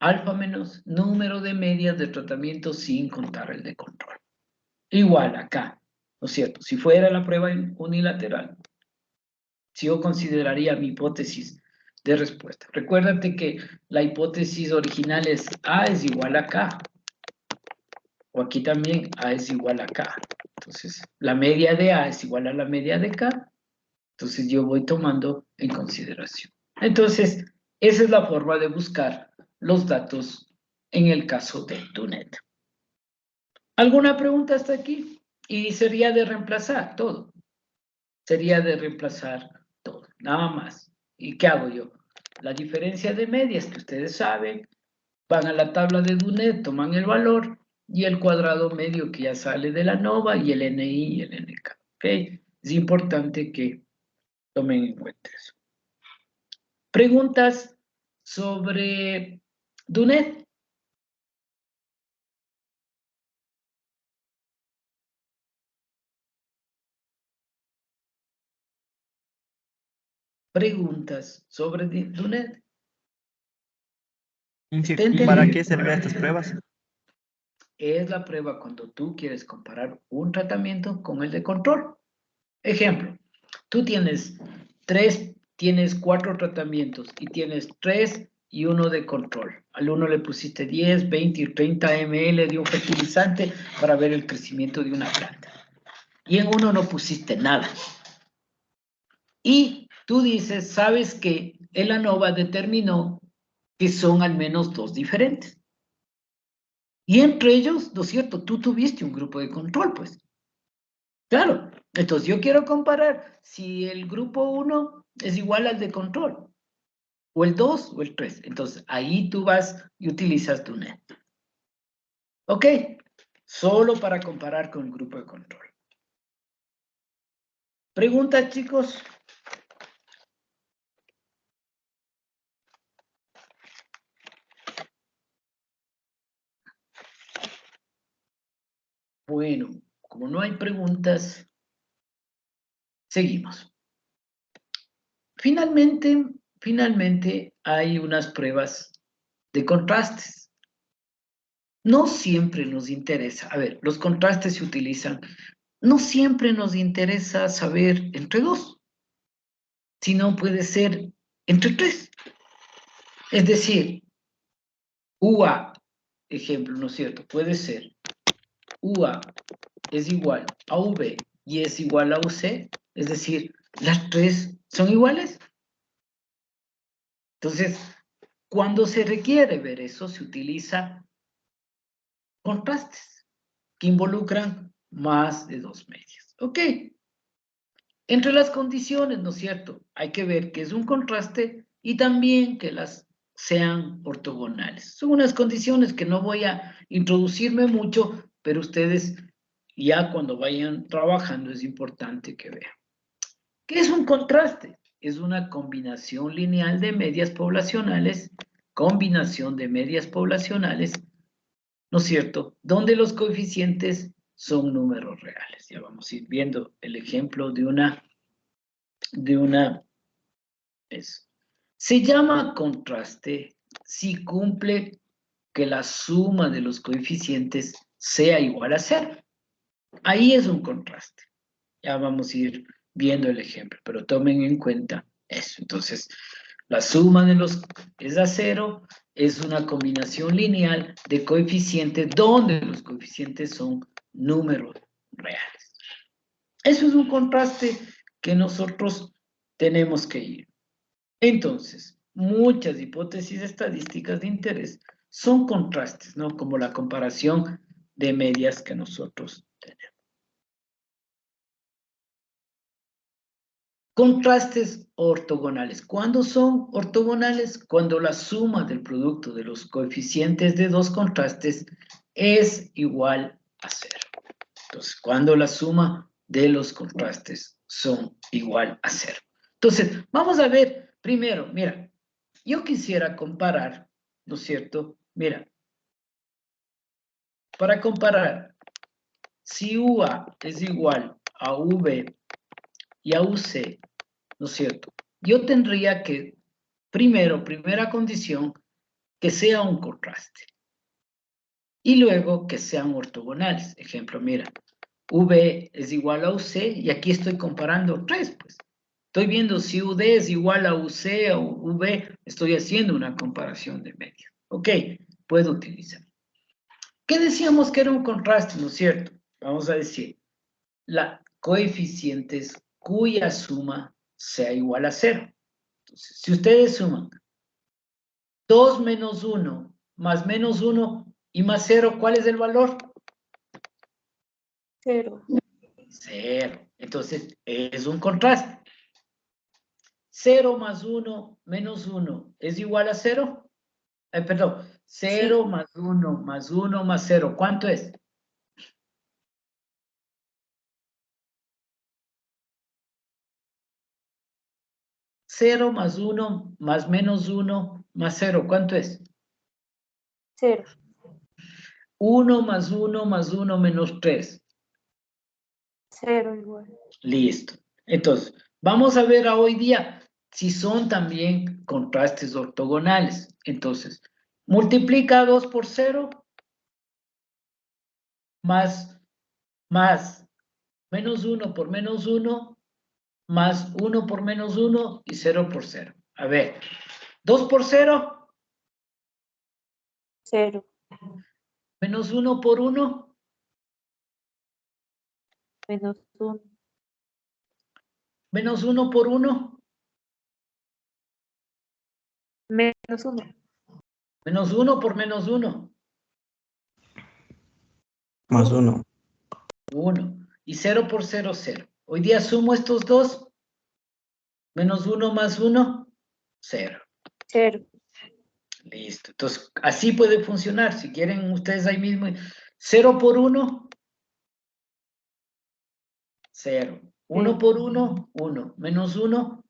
alfa menos número de medias de tratamiento sin contar el de control. Igual acá, ¿no es cierto? Si fuera la prueba unilateral, si yo consideraría mi hipótesis de respuesta. Recuérdate que la hipótesis original es A es igual a K. O aquí también A es igual a K. Entonces, la media de A es igual a la media de K. Entonces, yo voy tomando en consideración. Entonces, esa es la forma de buscar los datos en el caso de DUNET. ¿Alguna pregunta hasta aquí? Y sería de reemplazar todo. Sería de reemplazar todo, nada más. ¿Y qué hago yo? La diferencia de medias que ustedes saben, van a la tabla de DUNET, toman el valor y el cuadrado medio que ya sale de la NOVA y el NI y el NK. ¿Ok? Es importante que tomen en cuenta eso. Preguntas sobre DUNET. Preguntas sobre DUNET. ¿Para qué servían estas pruebas? Es la prueba cuando tú quieres comparar un tratamiento con el de control. Ejemplo, tú tienes 4 tratamientos y tienes 3 y 1 de control. Al uno le pusiste 10, 20 y 30 ml de un fertilizante para ver el crecimiento de una planta. Y en uno no pusiste nada. Y tú dices, ¿sabes qué? El ANOVA determinó que son al menos 2 diferentes. Y entre ellos, ¿no es cierto? Tú tuviste un grupo de control, pues. Claro. Entonces, yo quiero comparar si el grupo 1 es igual al de control, o el 2 o el 3. Entonces, ahí tú vas y utilizas DUNET. ¿Ok? Solo para comparar con el grupo de control. ¿Preguntas, chicos? Bueno, como no hay preguntas, seguimos. Finalmente hay unas pruebas de contrastes. No siempre nos interesa, a ver, los contrastes se utilizan, no siempre nos interesa saber entre 2, sino puede ser entre 3. Es decir, UA, ejemplo, ¿no es cierto? Puede ser UA es igual a V y es igual a UC, es decir, las 3 son iguales. Entonces, cuando se requiere ver eso, se utiliza contrastes que involucran más de 2 medias. ¿Ok? Entre las condiciones, ¿no es cierto? Hay que ver que es un contraste y también que las sean ortogonales. Son unas condiciones que no voy a introducirme mucho, pero ustedes ya cuando vayan trabajando es importante que vean. ¿Qué es un contraste? Es una combinación lineal de medias poblacionales, ¿no es cierto? Donde los coeficientes son números reales. Ya vamos a ir viendo el ejemplo de una se llama contraste si cumple que la suma de los coeficientes sea igual a 0. Ahí es un contraste. Ya vamos a ir viendo el ejemplo, pero tomen en cuenta eso. Entonces, la suma de los es a 0, es una combinación lineal de coeficientes donde los coeficientes son números reales. Eso es un contraste que nosotros tenemos que ir. Entonces, muchas hipótesis estadísticas de interés son contrastes, ¿no? Como la comparación de medias que nosotros tenemos. Contrastes ortogonales. ¿Cuándo son ortogonales? Cuando la suma del producto de los coeficientes de dos contrastes es igual a 0. Entonces, cuando la suma de los contrastes son igual a 0. Entonces, vamos a ver primero, mira, yo quisiera comparar, ¿no es cierto? Mira, para comparar, si UA es igual a V y a UC, ¿no es cierto? Yo tendría que, primera condición, que sea un contraste. Y luego que sean ortogonales. Ejemplo, mira, V es igual a UC y aquí estoy comparando 3, pues. Estoy viendo si UD es igual a UC o V, estoy haciendo una comparación de medios. Ok, puedo utilizar. ¿Qué decíamos que era un contraste, no es cierto? Vamos a decir, la coeficientes cuya suma sea igual a 0. Entonces, si ustedes suman 2 menos 1 más menos 1 y más 0, ¿cuál es el valor? 0. 0. Entonces, es un contraste. 0 más 1 menos 1 es igual a 0. Perdón, 0 más 1 más 1 más 0. ¿Cuánto es? Cero más 1 más menos 1 más 0. ¿Cuánto es? 0. 1 más 1 más 1 menos 3. 0 igual. Listo. Entonces, vamos a ver a hoy día si son también contrastes ortogonales. Entonces, multiplica 2 por 0 más menos 1 por menos 1 más 1 por menos 1 y 0 por 0. A ver, 2 por 0. 0. Menos 1 por 1. Menos 1. Menos 1 por 1. Menos 1. Menos 1 por menos 1. Más 1. 1. Y 0 por 0, 0. Hoy día sumo estos dos. Menos 1 más 1, 0. 0. Listo. Entonces, así puede funcionar. Si quieren ustedes ahí mismo. 0 por 1, 0. 1 por 1, 1. Menos 1.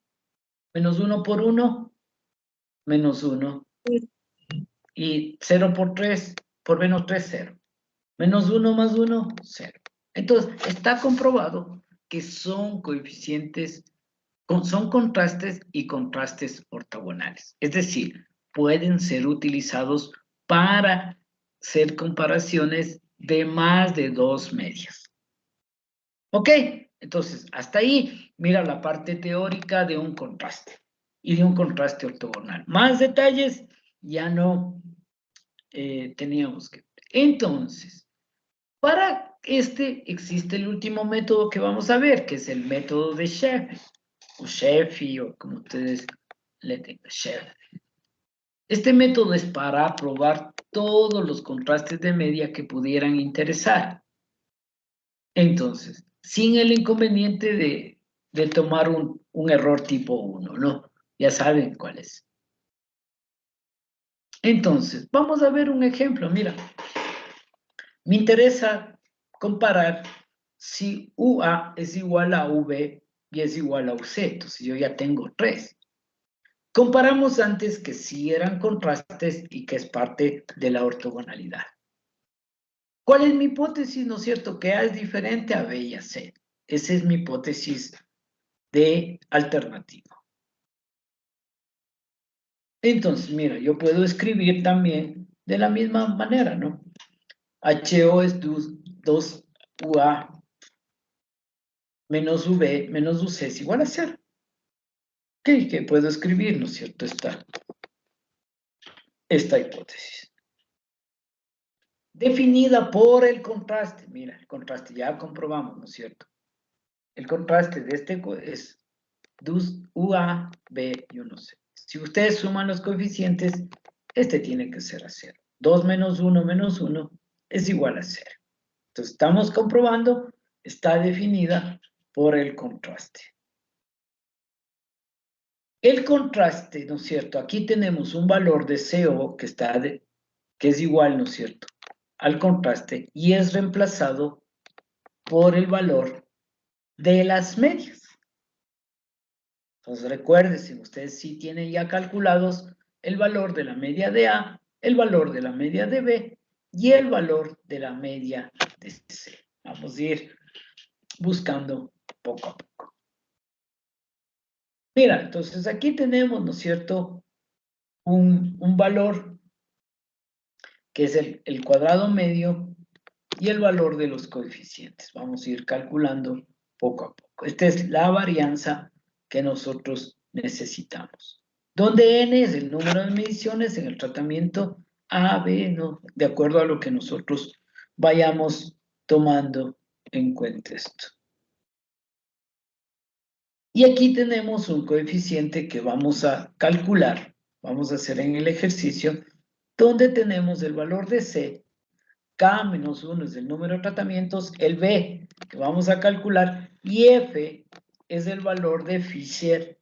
Menos 1 por 1, menos 1. Y 0 por 3, por menos 3, 0. Menos 1 más 1, 0. Entonces, está comprobado que son coeficientes, son contrastes y contrastes ortogonales. Es decir, pueden ser utilizados para hacer comparaciones de más de dos medias. ¿Ok? Entonces, hasta ahí, mira la parte teórica de un contraste y de un contraste ortogonal. Más detalles ya no teníamos que... Entonces, para este existe el último método que vamos a ver, que es el método de Sheffield, o Sheffield, o como ustedes le tengan, Sheffield. Este método es para probar todos los contrastes de media que pudieran interesar. Entonces, sin el inconveniente de tomar un error tipo 1, ¿no? Ya saben cuál es. Entonces, vamos a ver un ejemplo, mira. Me interesa comparar si UA es igual a V y es igual a UC, entonces yo ya tengo 3. Comparamos antes que sí eran contrastes y que es parte de la ortogonalidad. ¿Cuál es mi hipótesis? ¿No es cierto? Que A es diferente a B y a C. Esa es mi hipótesis de alternativa. Entonces, mira, yo puedo escribir también de la misma manera, ¿no? HO es 2UA menos V menos UC es igual a 0. ¿Qué puedo escribir, no es cierto? Esta hipótesis. Definida por el contraste. Mira, el contraste ya comprobamos, ¿no es cierto? El contraste de este es 2UA, B y 1C. Si ustedes suman los coeficientes, este tiene que ser a 0. 2 menos 1 es igual a 0. Entonces, estamos comprobando, está definida por el contraste. El contraste, ¿no es cierto? Aquí tenemos un valor de CO que es igual, ¿no es cierto?, al contraste, y es reemplazado por el valor de las medias. Entonces recuérdense, ustedes sí tienen ya calculados el valor de la media de A, el valor de la media de B y el valor de la media de C. Vamos a ir buscando poco a poco. Mira, entonces aquí tenemos, ¿no es cierto?, un valor que es el cuadrado medio y el valor de los coeficientes. Vamos a ir calculando poco a poco. Esta es la varianza que nosotros necesitamos. Donde n es el número de mediciones en el tratamiento A, B, ¿no?, de acuerdo a lo que nosotros vayamos tomando en cuenta esto. Y aquí tenemos un coeficiente que vamos a calcular, vamos a hacer en el ejercicio, donde tenemos el valor de C, K menos 1 es el número de tratamientos, el B que vamos a calcular, y F es el valor de Fisher,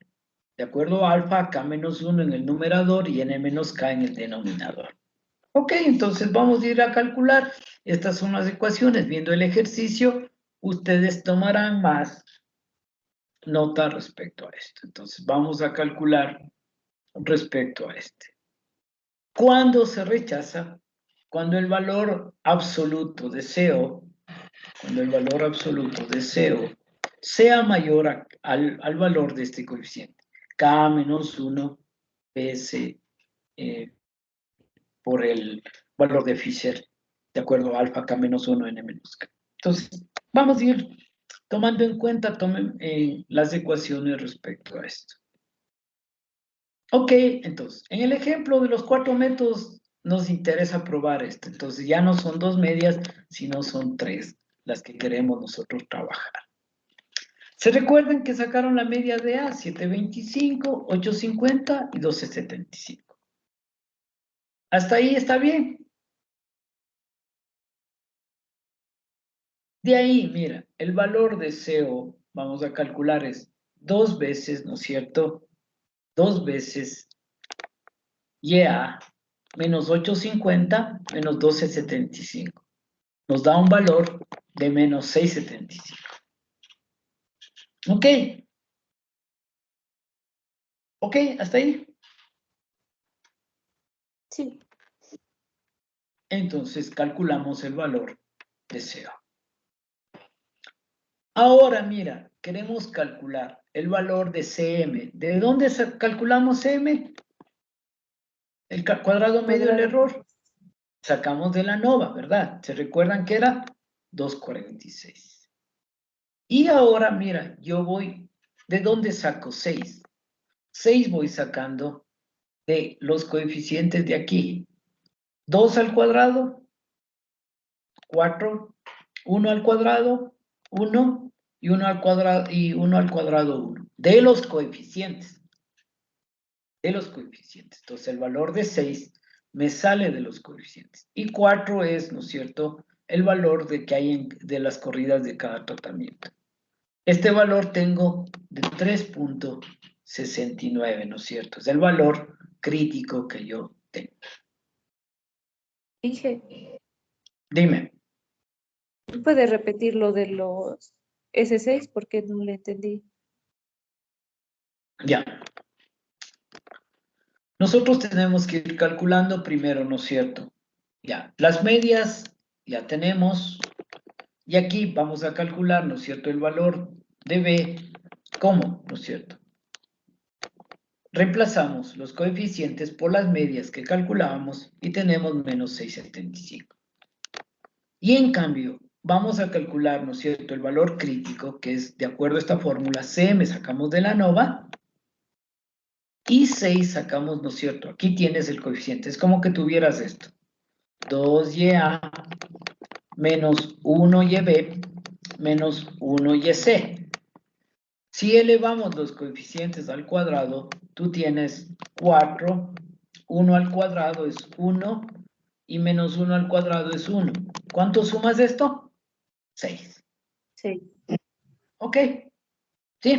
de acuerdo a alfa, K menos 1 en el numerador y N menos K en el denominador. Ok, entonces vamos a ir a calcular. Estas son las ecuaciones. Viendo el ejercicio, ustedes tomarán más nota respecto a esto. Entonces vamos a calcular respecto a este. ¿Cuándo se rechaza? Cuando el valor absoluto de CO, sea mayor al valor de este coeficiente, K menos 1 PS por el valor de Fisher, de acuerdo a alfa K menos 1 N menos K. Entonces, vamos a ir tomando en cuenta, las ecuaciones respecto a esto. Ok, entonces, en el ejemplo de los 4 métodos, nos interesa probar esto. Entonces, ya no son 2 medias, sino son 3 las que queremos nosotros trabajar. ¿Se recuerdan que sacaron la media de A? 7.25, 8.50 y 12.75. ¿Hasta ahí está bien? De ahí, mira, el valor de CO, vamos a calcular, es 2 veces, ¿no es cierto?, 2 veces YA menos 8.50 menos 12.75. Nos da un valor de menos 6.75. ¿Ok? ¿Ok? ¿Hasta ahí? Sí. Entonces calculamos el valor de CO. Ahora, mira, queremos calcular el valor de CM. ¿De dónde calculamos CM? El cuadrado medio del error. Sacamos de la nova, ¿verdad? ¿Se recuerdan que era? 2.46. Y ahora, mira, yo voy, ¿de dónde saco 6? 6 voy sacando de los coeficientes de aquí. 2 al cuadrado, 4, 1 al cuadrado, 1, y 1 al cuadrado, y 1 al cuadrado, 1. De los coeficientes. De los coeficientes. Entonces, el valor de 6 me sale de los coeficientes. Y 4 es, ¿no es cierto?, el valor de que hay de las corridas de cada tratamiento. Este valor tengo de 3.69, ¿no es cierto? Es el valor crítico que yo tengo. Inge, Dime. ¿puedes repetir lo de los S6? Porque no le entendí. Ya. Nosotros tenemos que ir calculando primero, ¿no es cierto? Ya, las medias ya tenemos. Y aquí vamos a calcular, ¿no es cierto?, el valor de B. ¿Cómo? ¿No es cierto? Reemplazamos los coeficientes por las medias que calculábamos y tenemos menos 6.75. Y en cambio, vamos a calcular, ¿no es cierto?, el valor crítico, que es, de acuerdo a esta fórmula, CM sacamos de la nova, y 6 sacamos, ¿no es cierto? Aquí tienes el coeficiente, es como que tuvieras esto. 2YA menos 1YB menos 1YC. Si elevamos los coeficientes al cuadrado, tú tienes 4, 1 al cuadrado es 1 y menos 1 al cuadrado es 1. ¿Cuánto sumas esto? 6. Sí, ¿Ok? ¿Sí?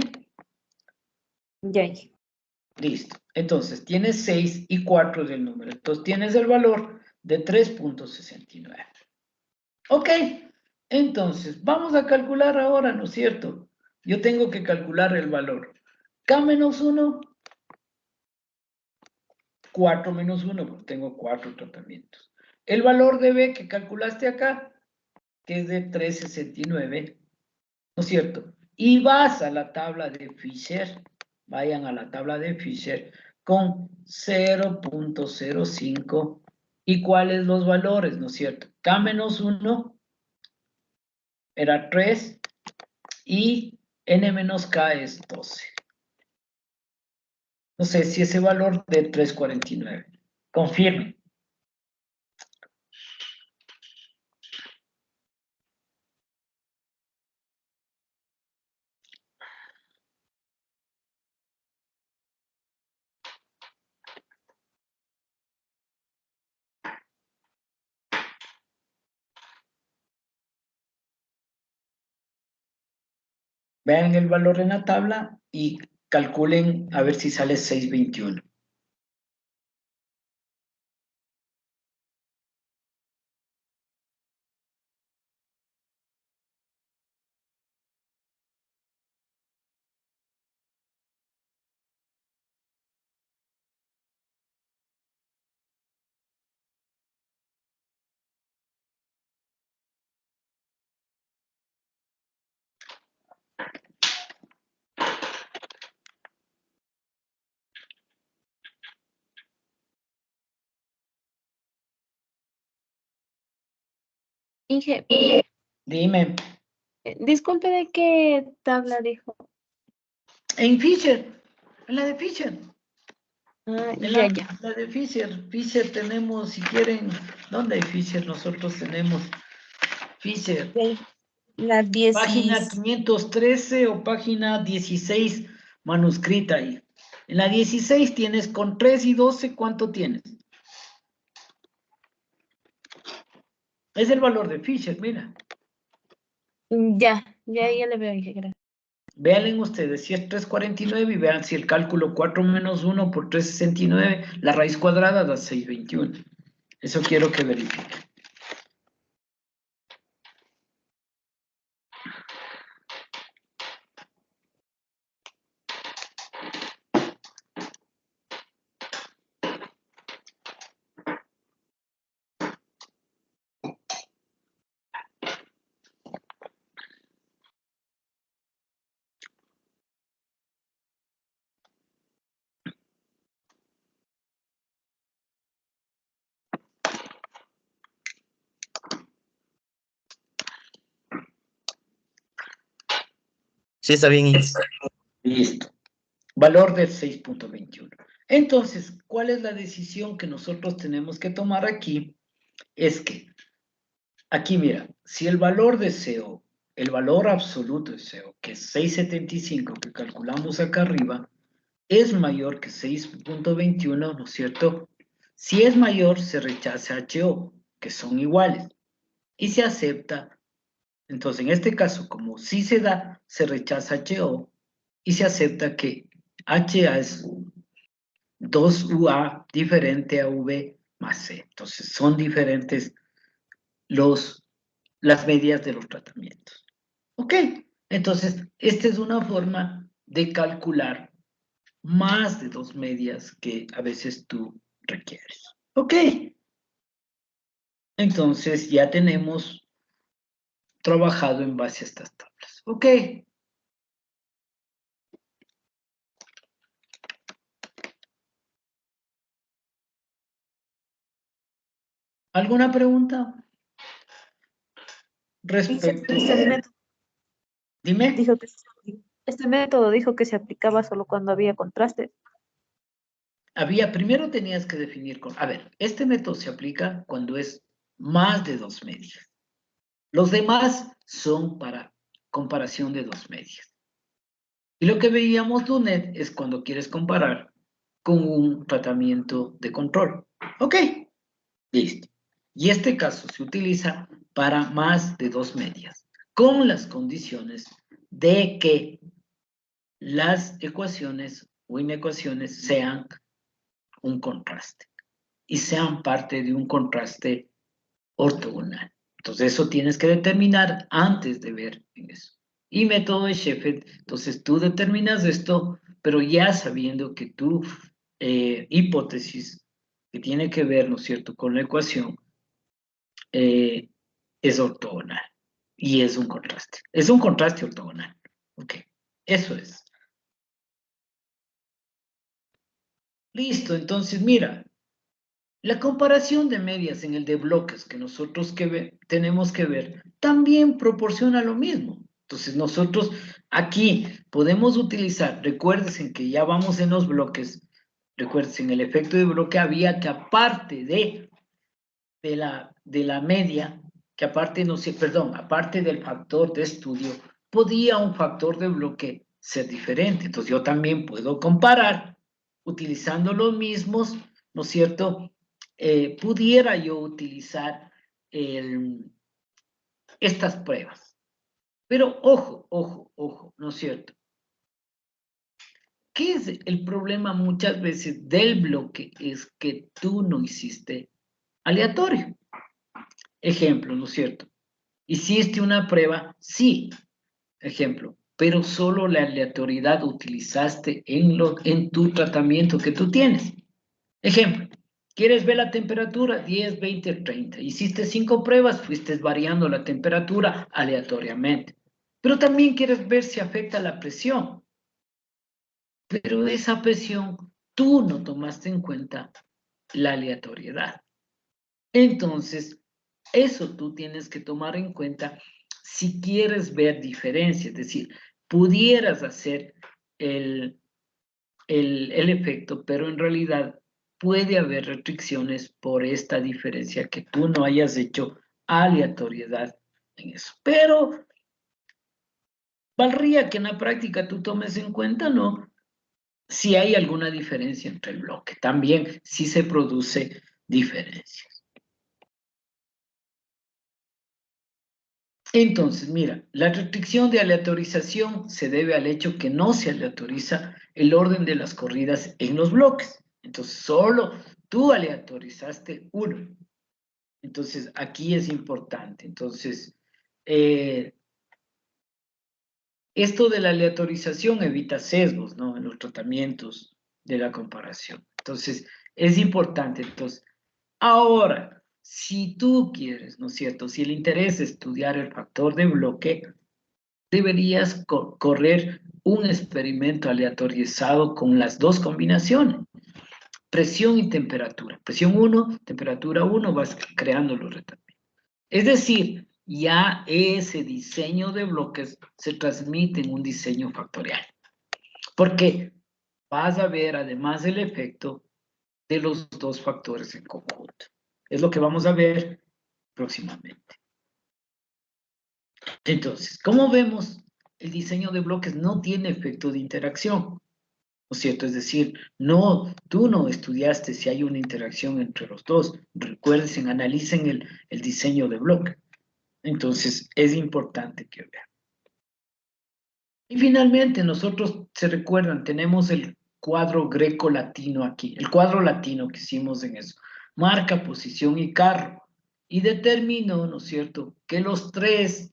ya. Hija. Listo. Entonces, tienes 6 y 4 del número. Entonces, tienes el valor de 3.69. Ok. Entonces, vamos a calcular ahora, ¿no es cierto? Yo tengo que calcular el valor. K menos 1, 4 menos 1, porque tengo 4 tratamientos. El valor de B que calculaste acá, que es de 369, ¿no es cierto? Y vas a la tabla de Fisher, vayan a la tabla de Fisher con 0.05. ¿Y cuáles los valores, no es cierto? K menos 1 era 3 y N menos K es 12. No sé si ese valor de 349. Confirme. Vean el valor en la tabla y calculen a ver si sale 621. Inge, Dime. disculpe, ¿de qué tabla dijo? En Fisher, en la de Fisher. Ah, En ya, la, ya. la de Fisher. Fisher tenemos, si quieren, ¿dónde hay Fisher? Nosotros tenemos Fisher. Sí, la 10. Página 513 o página 16 manuscrita ahí. En la 16 tienes con 3 y 12, ¿cuánto tienes? Es el valor de Fisher, mira. Ya le veo, Inge, gracias. Vean ustedes si es 349 y vean si el cálculo 4 menos 1 por 369, la raíz cuadrada da 621. Eso quiero que verifiquen. Sí, está bien. Listo. Valor del 6.21. Entonces, ¿cuál es la decisión que nosotros tenemos que tomar aquí? Es que, aquí mira, si el valor de CO, el valor absoluto de CO, que es 6.75 que calculamos acá arriba, es mayor que 6.21, ¿no es cierto? Si es mayor, se rechaza HO, que son iguales, y se acepta. Entonces, en este caso, como sí se da, se rechaza HO y se acepta que HA es 2UA diferente a V más C. Entonces, son diferentes las medidas de los tratamientos. ¿Ok? Entonces, esta es una forma de calcular más de 2 medias que a veces tú requieres. ¿Ok? Entonces, ya tenemos trabajado en base a estas tablas. ¿Ok? ¿Alguna pregunta? Respecto. Este método Dime. dijo que este método dijo que se aplicaba solo cuando había contrastes. Primero tenías que definir a ver, este método se aplica cuando es más de 2 medias. Los demás son para comparación de 2 medias. Y lo que veíamos, Dunet, es cuando quieres comparar con un tratamiento de control. ¿Ok? Listo. Y este caso se utiliza para más de 2 medias, con las condiciones de que las ecuaciones o inecuaciones sean un contraste y sean parte de un contraste ortogonal. Entonces eso tienes que determinar antes de ver en eso. Y método de Sheffield, entonces tú determinas esto, pero ya sabiendo que tu hipótesis, que tiene que ver, ¿no es cierto?, con la ecuación, es ortogonal y es un contraste. Es un contraste ortogonal. Ok, eso es. Listo, entonces mira, la comparación de medias en el de bloques que nosotros tenemos que ver también proporciona lo mismo. Entonces nosotros aquí podemos utilizar, recuérdense que ya vamos en los bloques, recuérdense, en el efecto de bloque había que aparte de la media, que aparte, no sé, perdón, aparte del factor de estudio, podía un factor de bloque ser diferente. Entonces yo también puedo comparar utilizando los mismos, ¿no es cierto? Pudiera yo utilizar estas pruebas. Pero ojo, ojo, ojo, ¿no es cierto? ¿Qué es el problema muchas veces del bloque? Es que tú no hiciste aleatorio. Ejemplo, ¿no es cierto? ¿Hiciste una prueba? Sí, ejemplo, pero solo la aleatoriedad utilizaste en tu tratamiento que tú tienes. Ejemplo, ¿quieres ver la temperatura? 10, 20, 30. Hiciste 5 pruebas, fuiste variando la temperatura aleatoriamente. Pero también quieres ver si afecta la presión. Pero esa presión, tú no tomaste en cuenta la aleatoriedad. Entonces, eso tú tienes que tomar en cuenta si quieres ver diferencias, es decir, pudieras hacer el efecto, pero en realidad puede haber restricciones por esta diferencia que tú no hayas hecho aleatoriedad en eso. Pero valdría que en la práctica tú tomes en cuenta, ¿no? Si hay alguna diferencia entre el bloque. También si se produce diferencia. Entonces, mira, la restricción de aleatorización se debe al hecho que no se aleatoriza el orden de las corridas en los bloques. Entonces, solo tú aleatorizaste uno. Entonces, aquí es importante. Entonces, esto de la aleatorización evita sesgos, ¿no? En los tratamientos de la comparación. Entonces, es importante. Entonces, ahora, si tú quieres, ¿no es cierto? Si el interés es estudiar el factor de bloque, deberías correr un experimento aleatorizado con las dos combinaciones, presión y temperatura. Presión 1, temperatura 1, vas creando los retamientos. Es decir, ya ese diseño de bloques se transmite en un diseño factorial. Porque vas a ver, además del efecto de los dos factores en conjunto. Es lo que vamos a ver próximamente. Entonces, como vemos, el diseño de bloques no tiene efecto de interacción, ¿no es cierto? Es decir, tú no estudiaste si hay una interacción entre los dos. Recuerden, analicen el diseño de bloque. Entonces, es importante que vean. Y finalmente, nosotros, se recuerdan, tenemos el cuadro greco-latino aquí, el cuadro latino que hicimos en eso. Marca, posición y carro. Y determinó, ¿no es cierto?, que los tres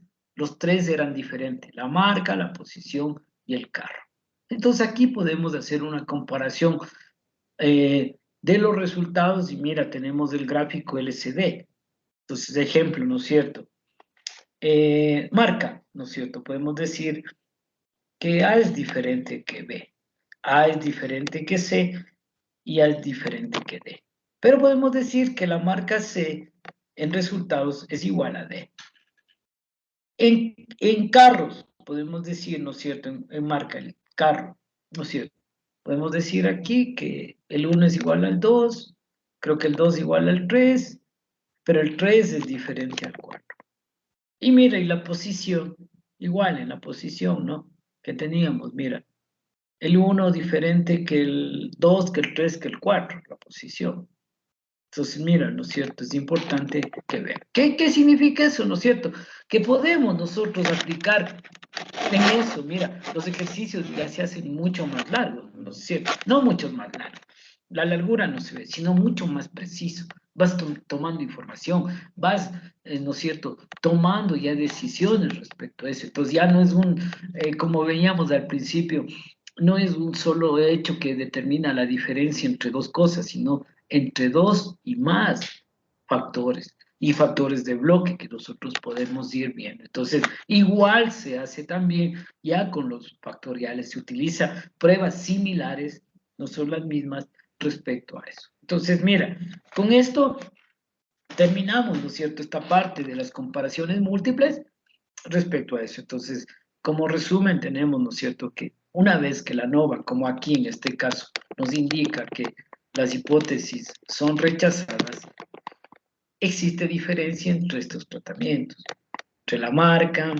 eran diferentes, la marca, la posición y el carro. Entonces aquí podemos hacer una comparación de los resultados y mira, tenemos el gráfico LCD. Entonces, ejemplo, ¿no es cierto? Marca, ¿no es cierto? Podemos decir que A es diferente que B, A es diferente que C y A es diferente que D. Pero podemos decir que la marca C en resultados es igual a D. En carros, podemos decir, ¿no es cierto? En marca, el carro, ¿no es cierto? Podemos decir aquí que el 1 es igual al 2, creo que el 2 es igual al 3, pero el 3 es diferente al 4. Y mira, y la posición, igual en la posición, ¿no? Que teníamos, mira, el 1 diferente que el 2, que el 3, que el 4, la posición. Entonces, mira, ¿no es cierto? Es importante que vean. ¿Qué significa eso, no es cierto? Que podemos nosotros aplicar en eso, mira, los ejercicios ya se hacen mucho más largos, ¿no es cierto? No mucho más largos. La largura no se ve, sino mucho más preciso. Vas tomando información, vas, ¿no es cierto?, tomando ya decisiones respecto a eso. Entonces ya no es como veíamos al principio, no es un solo hecho que determina la diferencia entre dos cosas, sino entre dos y más factores y factores de bloque que nosotros podemos ir viendo. Entonces, igual se hace también ya con los factoriales, se utiliza pruebas similares, no son las mismas respecto a eso. Entonces, mira, con esto terminamos, ¿no es cierto?, esta parte de las comparaciones múltiples respecto a eso. Entonces, como resumen tenemos, ¿no es cierto?, que una vez que la ANOVA, como aquí en este caso, nos indica que las hipótesis son rechazadas, existe diferencia entre estos tratamientos, entre la marca,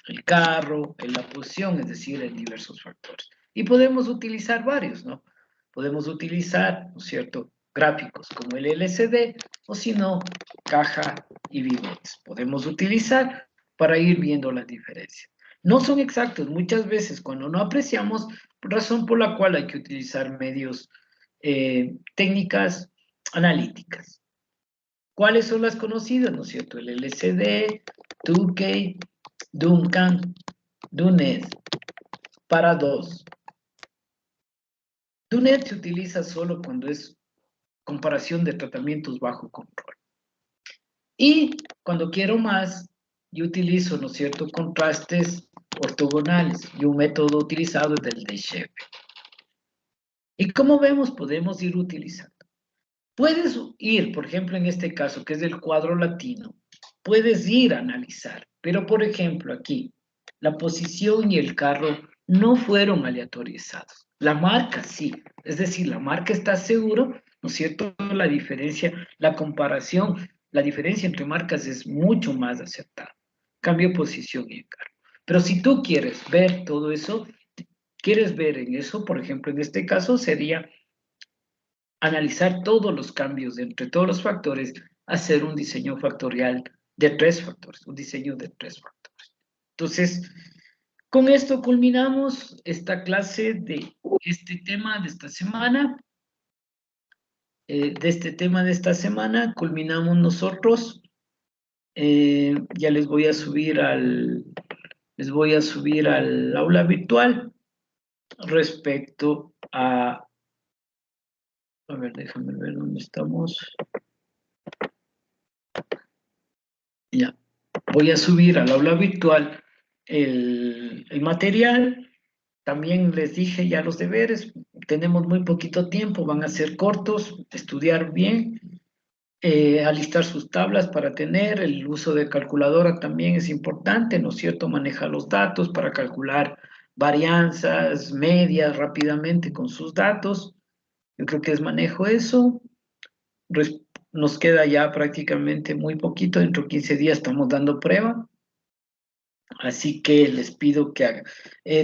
el carro, en la posición, es decir, en diversos factores. Y podemos utilizar varios, ¿no? Podemos utilizar, ¿no es cierto?, gráficos como el LCD, o si no, caja y bigotes. Podemos utilizar para ir viendo las diferencias. No son exactos, muchas veces cuando no apreciamos, razón por la cual hay que utilizar medios, técnicas analíticas. ¿Cuáles son las conocidas, no es cierto? El LCD, Tukey, Duncan, Dunet, para dos. Dunet se utiliza solo cuando es comparación de tratamientos bajo control. Y cuando quiero más, yo utilizo, ¿no es cierto?, contrastes ortogonales, y un método utilizado es el de Sheffield. Y como vemos, podemos ir utilizando. Puedes ir, por ejemplo, en este caso, que es del cuadro latino, puedes ir a analizar, pero por ejemplo aquí, la posición y el carro no fueron aleatorizados. La marca sí, es decir, la marca está seguro, ¿no es cierto? La diferencia, la comparación, la diferencia entre marcas es mucho más acertada. Cambio posición y el carro. Pero si tú quieres ver todo eso, quieres ver en eso, por ejemplo, en este caso sería analizar todos los cambios entre todos los factores, hacer un diseño factorial de 3 factores, un diseño de 3 factores. Entonces, con esto culminamos esta clase de este tema de esta semana. Culminamos nosotros. Ya les voy a subir al aula virtual respecto a ver, déjame ver dónde estamos. Ya, voy a subir al aula virtual el material. También les dije ya los deberes, tenemos muy poquito tiempo, van a ser cortos, estudiar bien, alistar sus tablas para tener, el uso de calculadora también es importante, ¿no es cierto? Manejar los datos para calcular varianzas, medias rápidamente con sus datos. Yo creo que es manejo eso. Nos queda ya prácticamente muy poquito, dentro de 15 días estamos dando prueba. Así que les pido que hagan.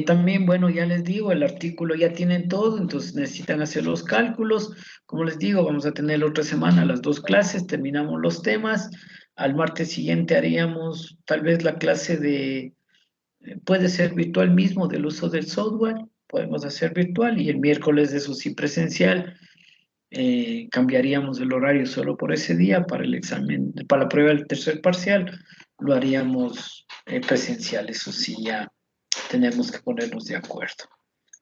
También, bueno, ya les digo, el artículo ya tienen todo, entonces necesitan hacer los cálculos. Como les digo, vamos a tener la otra semana las 2 clases, terminamos los temas. Al martes siguiente haríamos tal vez la clase de, puede ser virtual mismo, del uso del software, podemos hacer virtual, y el miércoles, eso sí, presencial. Cambiaríamos el horario solo por ese día para el examen, para la prueba del tercer parcial, lo haríamos presencial, eso sí, ya tenemos que ponernos de acuerdo.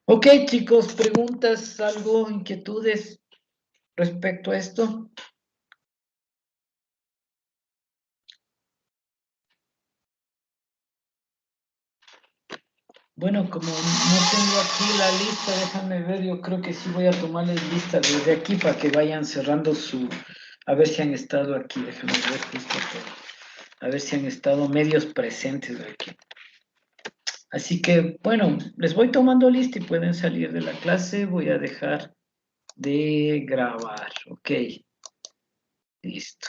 Ok, chicos, preguntas, algo, inquietudes respecto a esto. Bueno, como no tengo aquí la lista, déjame ver, yo creo que sí voy a tomarles lista desde aquí para que vayan cerrando a ver si han estado aquí, déjame ver justo a ver si han estado medios presentes aquí. Así que, bueno, les voy tomando lista y pueden salir de la clase. Voy a dejar de grabar, ok. Listo.